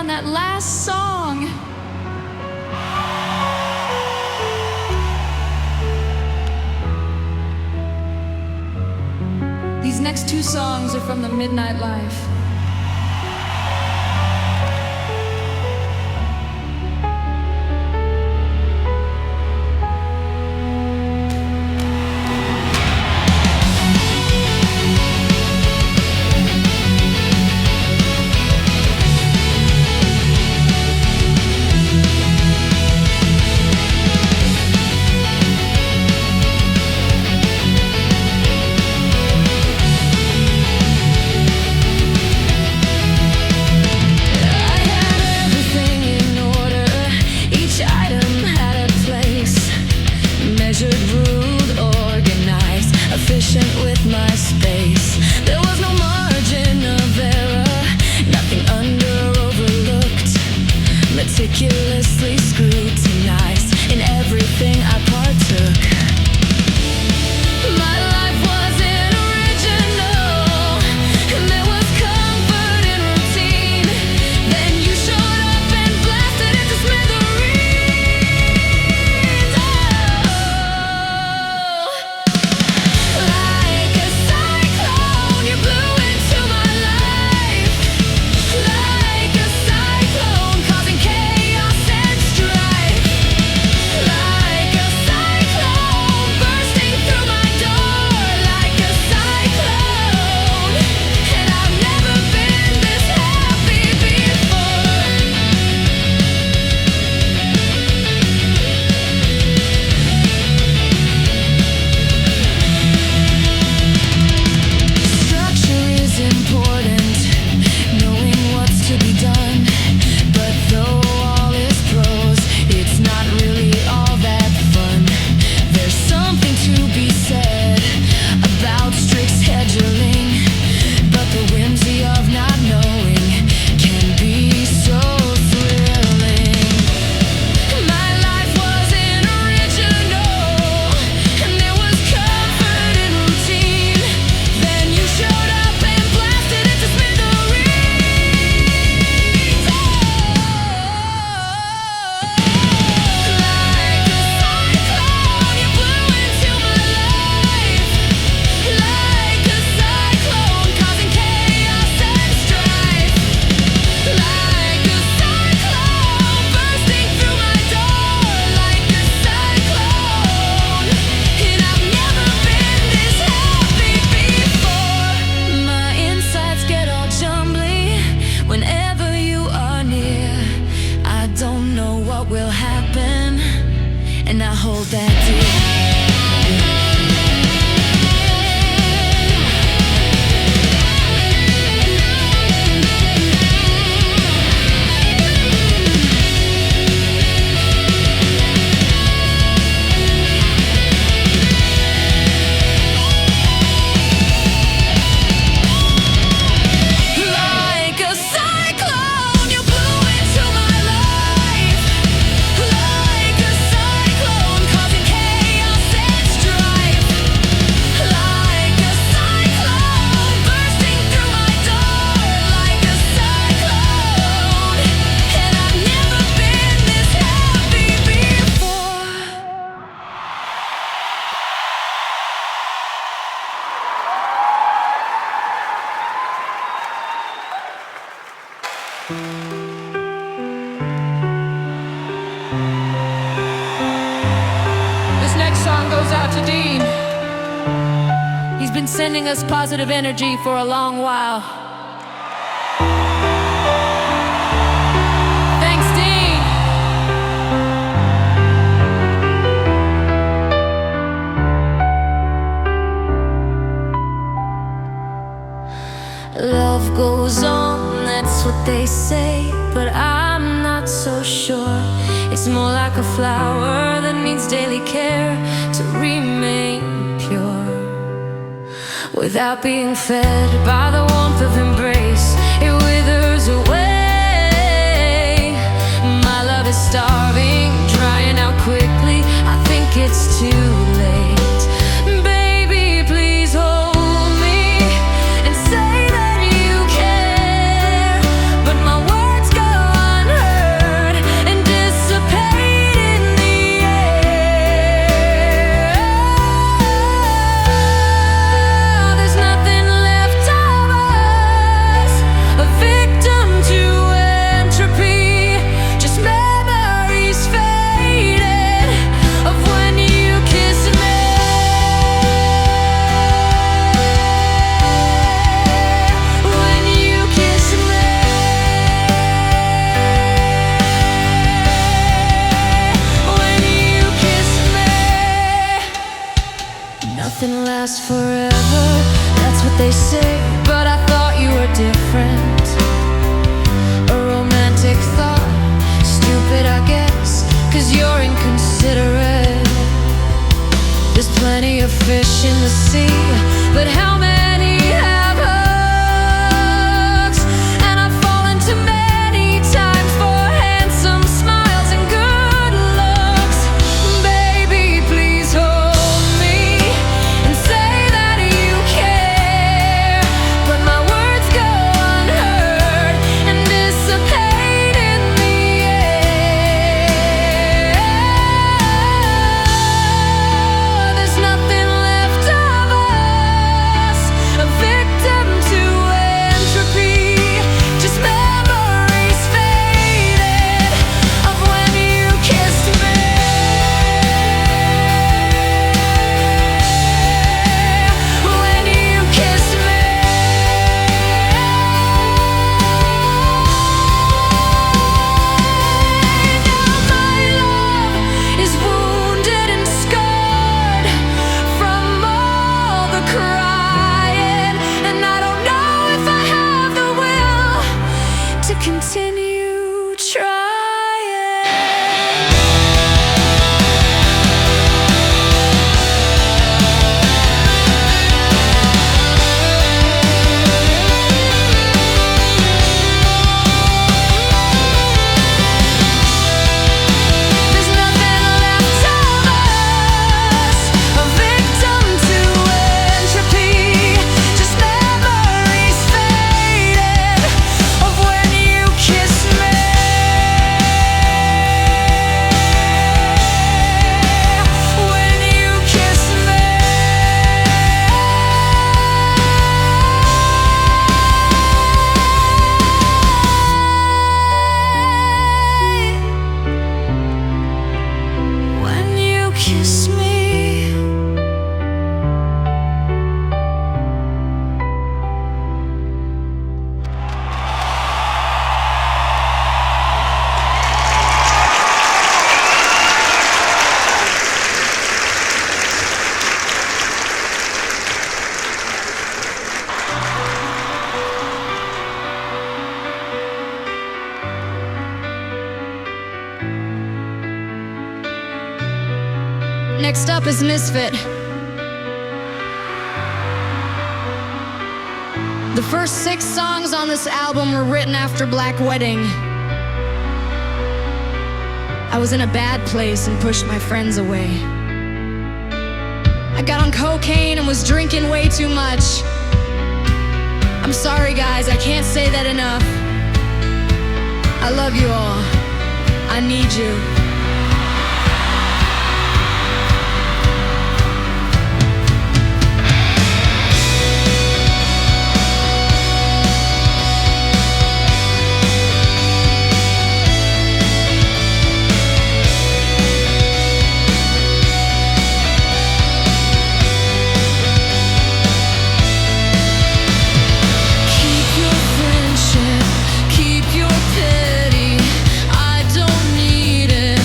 on that last song. These next two songs are from the Midnight Life. With my space, there was no margin of error, nothing under overlooked, meticulously scrutinized in everything I partook. My life wasn't original, and there was comfort in routine. Then you showed up and blasted it to smithereens. Like a cyclone, you blew into my life. Like a cyclone, causing chaos and strife. Like a cyclone, bursting through my door. Like a cyclone, and I've never been this happy before. Structure is important, knowing what's to be done. But though all is prose, it's not really all that fun. There's something to be said about strict scheduling, but the whimsy of not knowing can be so thrilling. My life wasn't original, and there was comfort in routine. Then you showed up and blasted it to smithereens. Like a cyclone, you blew into my life. Like a cyclone, causing chaos and strife. Like a cyclone, bursting through my door. Like a cyclone, and I've never been this happy before. My insides get all jumbly whenever you are near. I don't know what will happen, and I hold that dear. Like a cyclone, you blew into my life. Like a cyclone, causing chaos and strife. Like a cyclone, bursting through my door. Like a cyclone, and I've never been this happy before. This next song goes out to Dean. He's been sending us positive energy for a long while. Thanks, Dean. Love goes on, that's what they say, but I'm not so sure. It's more like a flower that needs daily care to remain pure. Without being fed by the warmth of embrace, it withers away. My love is starving, drying out quickly. I think it's too late. Baby, please hold me and say that you care. But my words go Nothing lasts forever, that's what they say, but I thought you were different. A romantic thought, stupid I guess, 'cause you're inconsiderate. There's plenty of fish in the sea, but how many have hugs? And I've fallen too many times for handsome smiles and good looks. Baby, please hold me and say that you care, but my words go unheard and dissipate in the air. There's nothing left of us, a victim to entropy, just memories faded of when you kissed me. When you kissed me. Now my love is wounded and scarred from all the crying, and I don't know if I have the will to continue trying. There's nothing left of us, a victim to entropy, just memories faded of when you kissed me. When you kissed me. When you kiss me. Next up is Misfit. The first 6 songs on this album were written after Black Wedding. I was in a bad place and pushed my friends away. I got on cocaine and was drinking way too much. I'm sorry, guys, I can't say that enough. I love you all. I need you. Keep your friendship, keep your pity. I don't need it.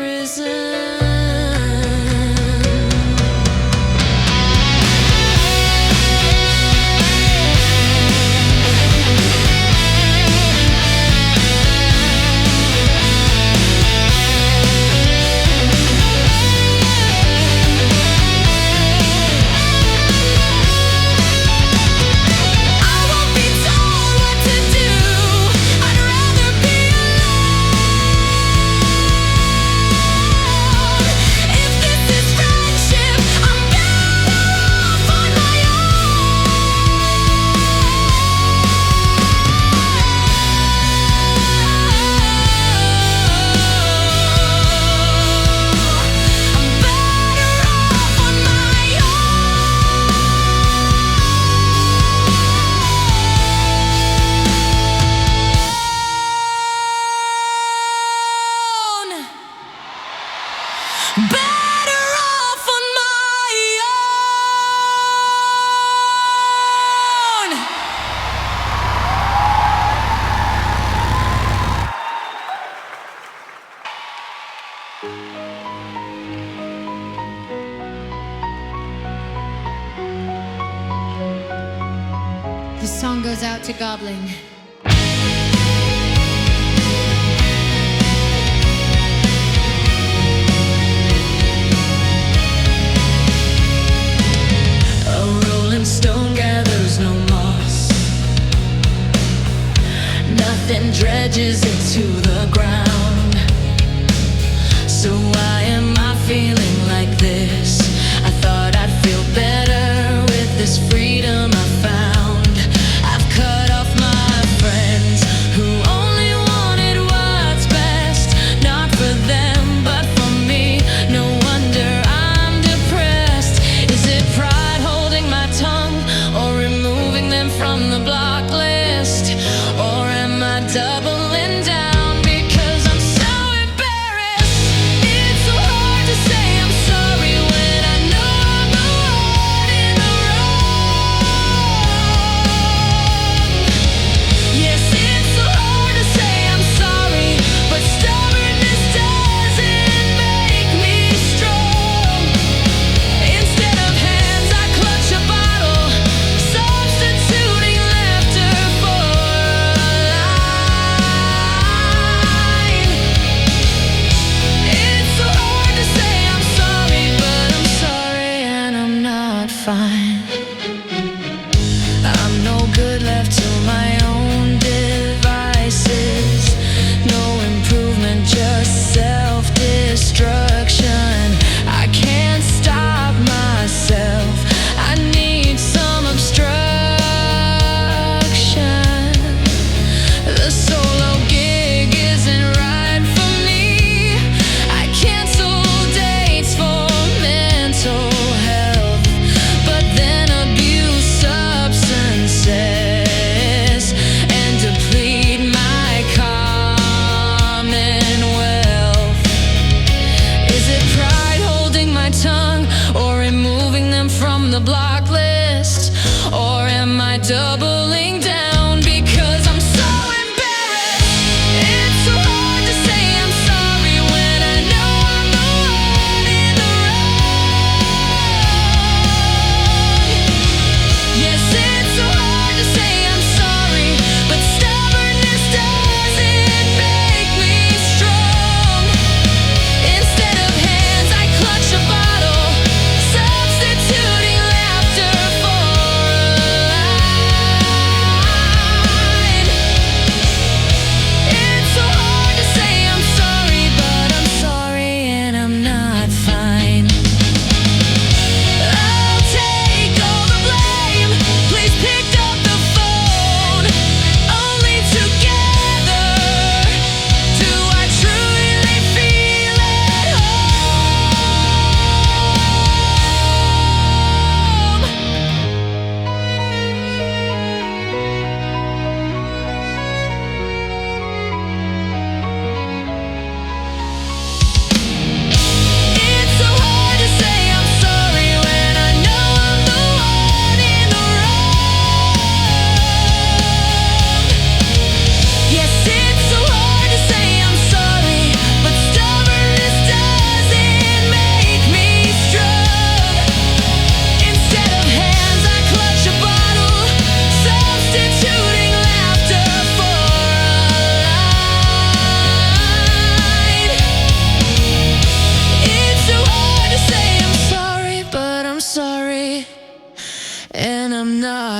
prison. Better off on my own. This song goes out to Goblin. Stone gathers no moss, nothing dredges into the ground. So why am I feeling like this? I thought I'd feel better with this freedom I found. I've cut off my friends who only wanted what's best, not for them but for me. No wonder I'm depressed. Is it pride holding my tongue, or removing them from the block list? Or am I doubling down because I'm so embarrassed? It's so hard to say I'm sorry when I know I'm the one in the wrong. Yes, it's so hard to say I'm sorry, but stubbornness doesn't make me strong. Instead of hands, I clutch a bottle, substituting laughter for a line. It's so hard to say I'm sorry, but I'm sorry and I'm not fine. I'm no good left to my own devices. No improvement, just self-destruction. I can't stop myself. I need some obstruction. The solo gig isn't right for me. I cancel dates for mental health, but then abuse substances and deplete my commonwealth. Is it pride holding my tongue, or removing them from the block list? Or am I doubling down because I'm so embarrassed? It's so hard to say I'm sorry when I know I'm the one in the wrong. Yes, it's so hard to say I'm sorry, but stubbornness doesn't make me strong. Instead of hands, I clutch a bottle, substituting laughter for a lie.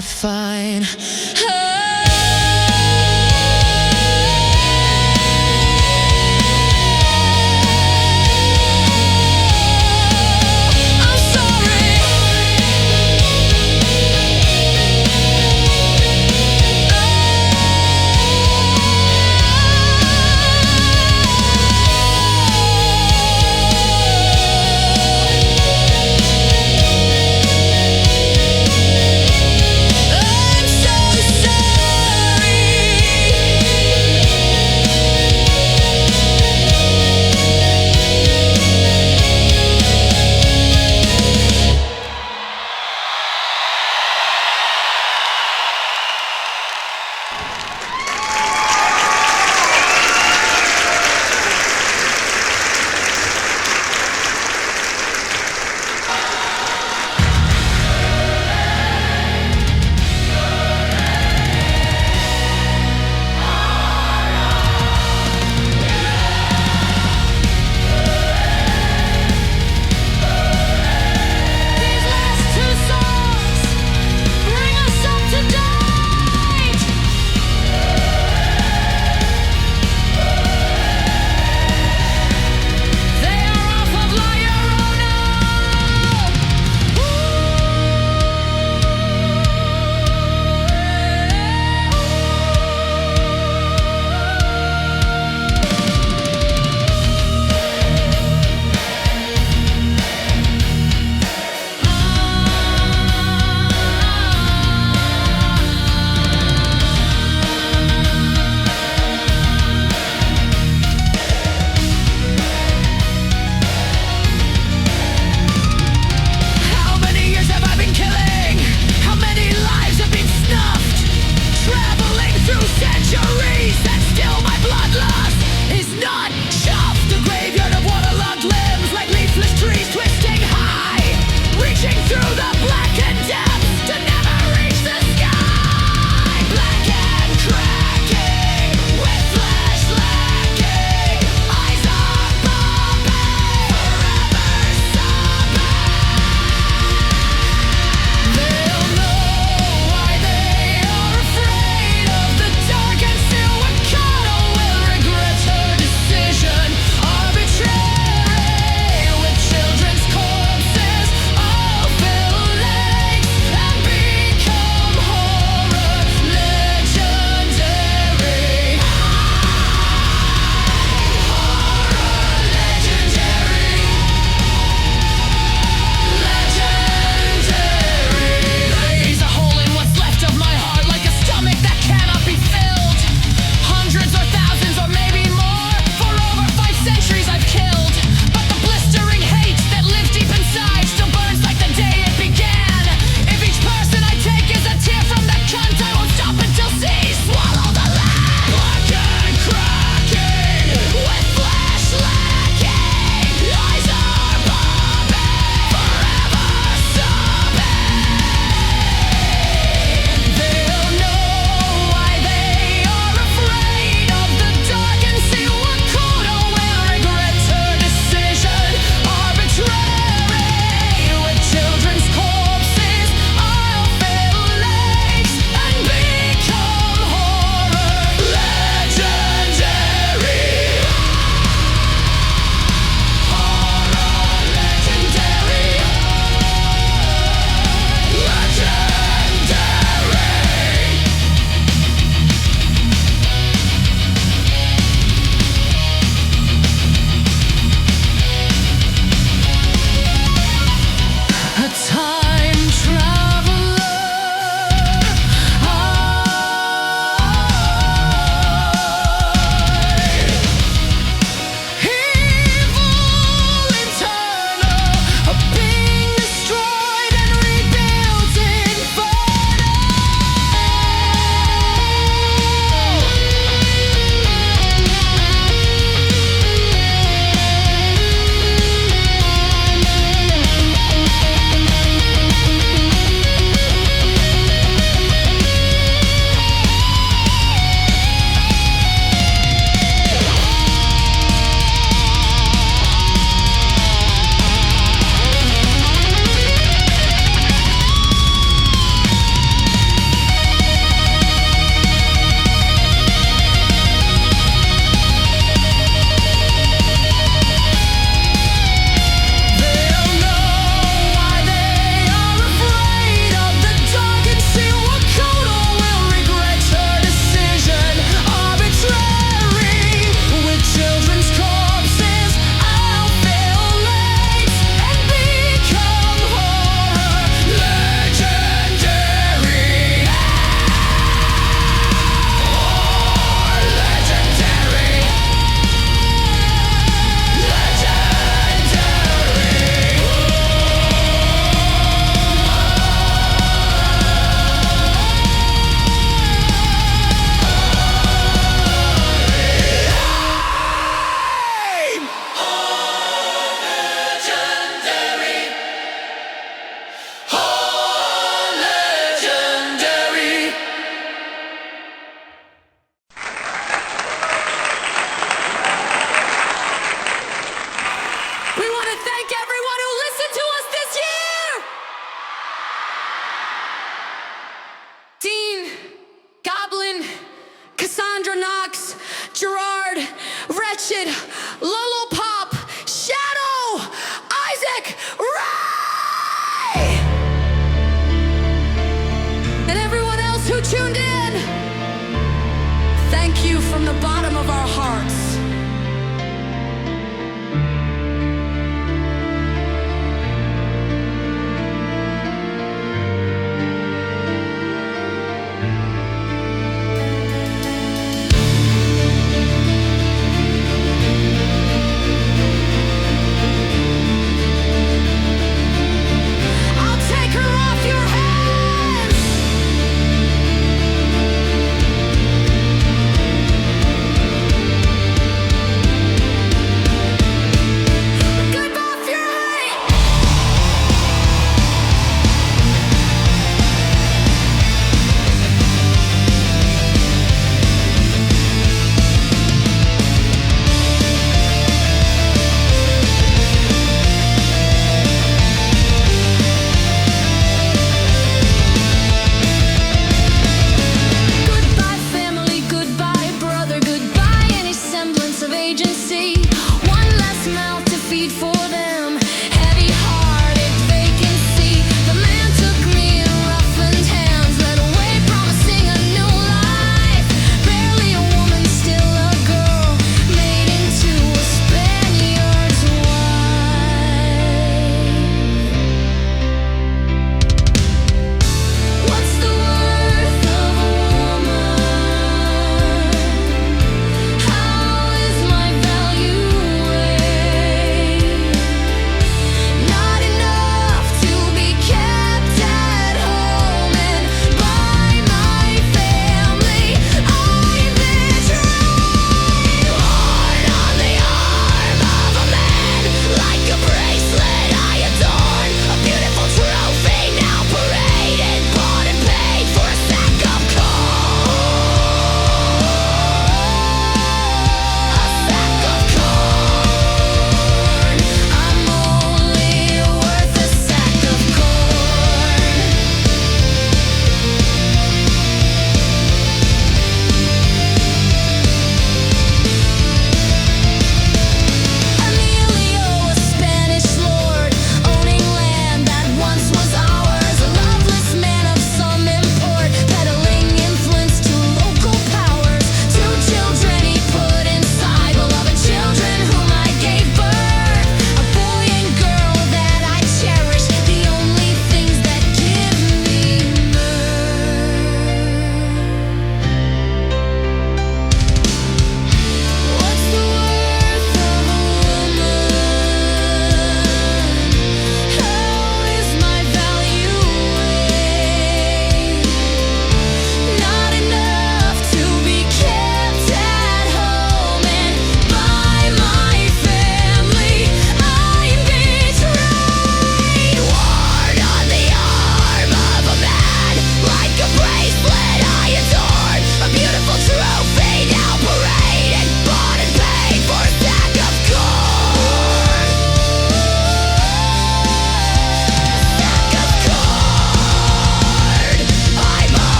quite fine. I'm sorry. I'm so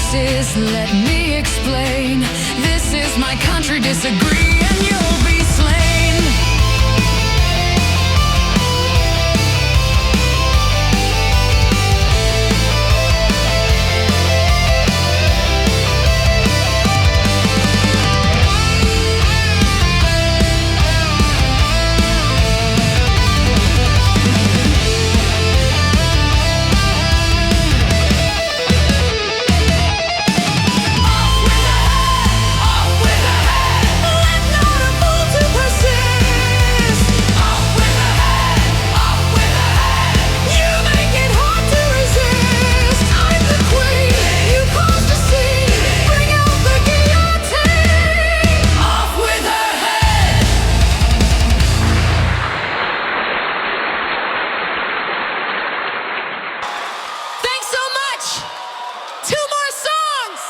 excuses, let me explain. This is my country, disagree and you'll be slain. Thanks so much. 2 more songs.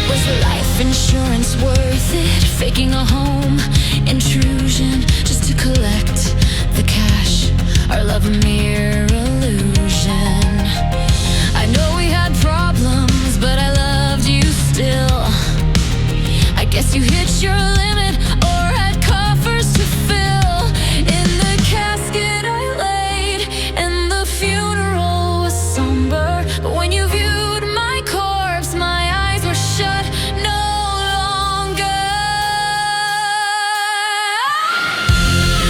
Was life insurance worth it? Faking a home intrusion just to collect the cash. Our love a mere illusion. I know we had problems, but I loved you still. I guess you hit your limit or had coffers to fill. In the casket I laid, and the funeral was somber. But when you viewed my corpse, my eyes were shut no longer.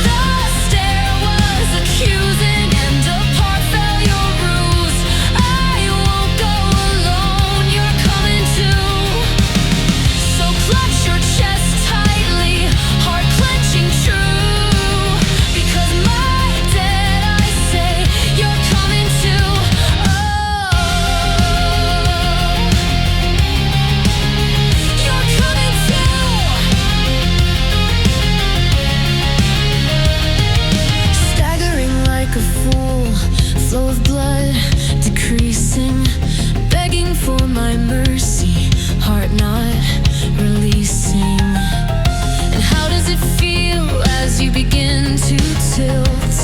The stare was accusing, and apart fell your bruise. I won't go alone, you're coming too. So clutch your chest tightly, heart clenching true. Because my dead, I say, you're coming too. You're coming too. Staggering like a fool, flow of blood decreasing, begging for my mercy, heart not releasing. And how does it feel as you begin to tilt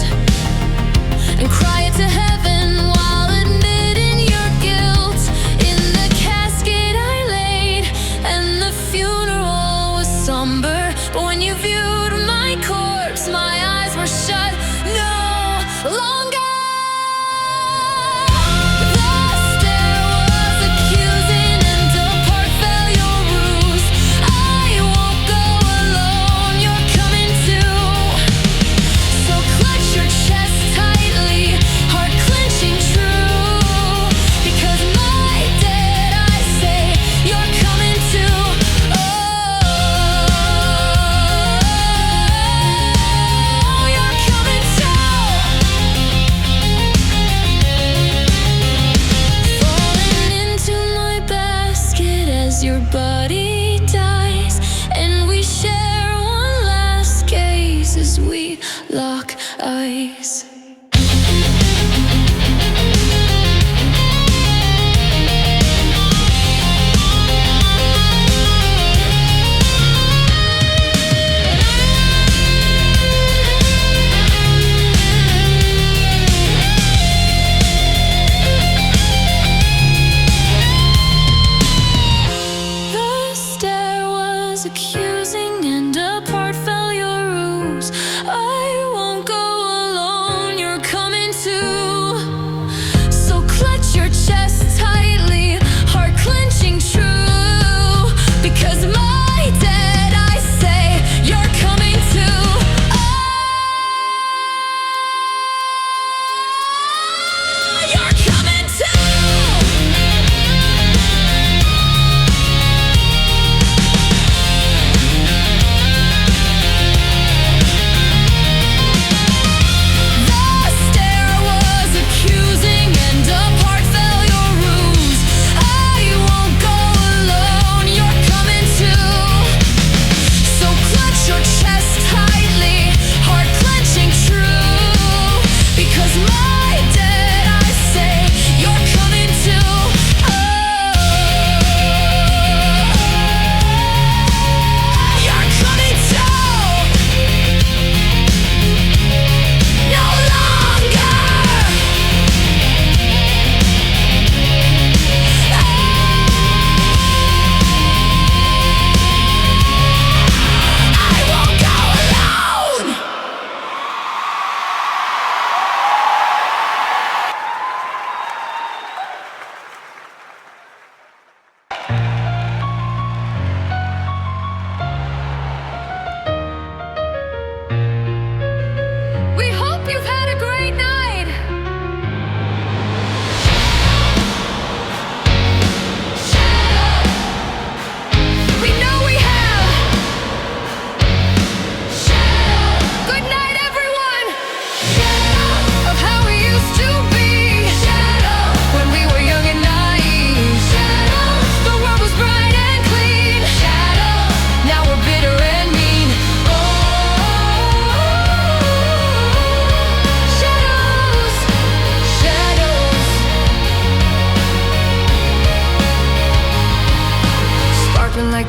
and cry it to heaven while admitting your guilt? In the casket I laid, and the funeral was somber. But when you viewed my corpse, my eyes were shut no longer.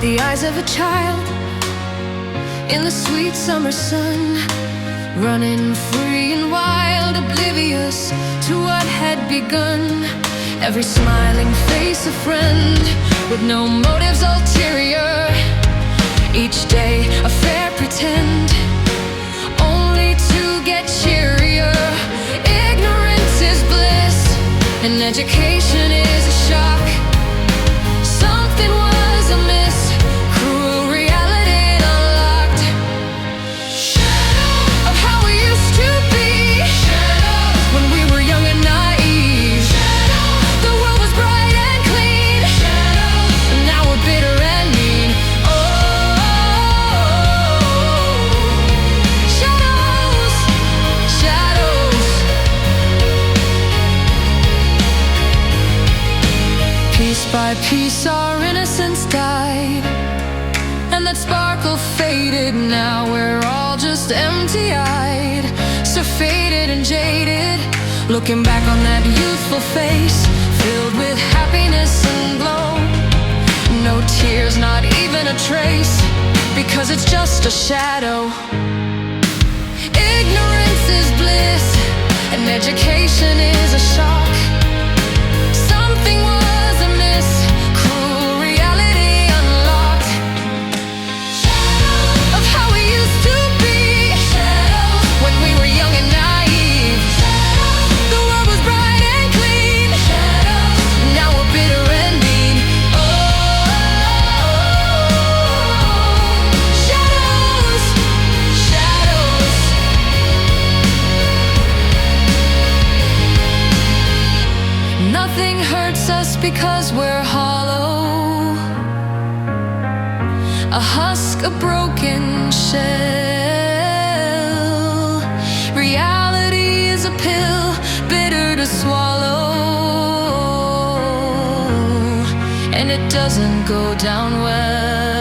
The eyes of a child in the sweet summer sun, running free and wild, oblivious to what had begun. Every smiling face a friend, with no motives ulterior. Each day a fair pretend, only to get cheerier. Ignorance is bliss, and education is a shock. Something was amiss, cruel reality unlocked. Shadow of how we used to be, shadow when we were young and naive. Shadow the world was bright and clean, shadow and now we're bitter and mean. Shadows, shadows. Piece by piece our innocence died, and that sparkle faded. Now we're all just empty-eyed, so faded and jaded. Looking back on that youthful face, filled with happiness and glow. No tears, not even a trace, because it's just a shadow. Ignorance is bliss, and education is a shock. Something was amiss, cruel reality unlocked. Shadow of how we used to be, shadow when we were young and naive. Shadow the world was bright and clean, shadow now we're bitter and mean. Shadows, shadows. Nothing hurts us because we're hollow, a husk, a broken shell. Reality is a pill, bitter to swallow, and it doesn't go down well.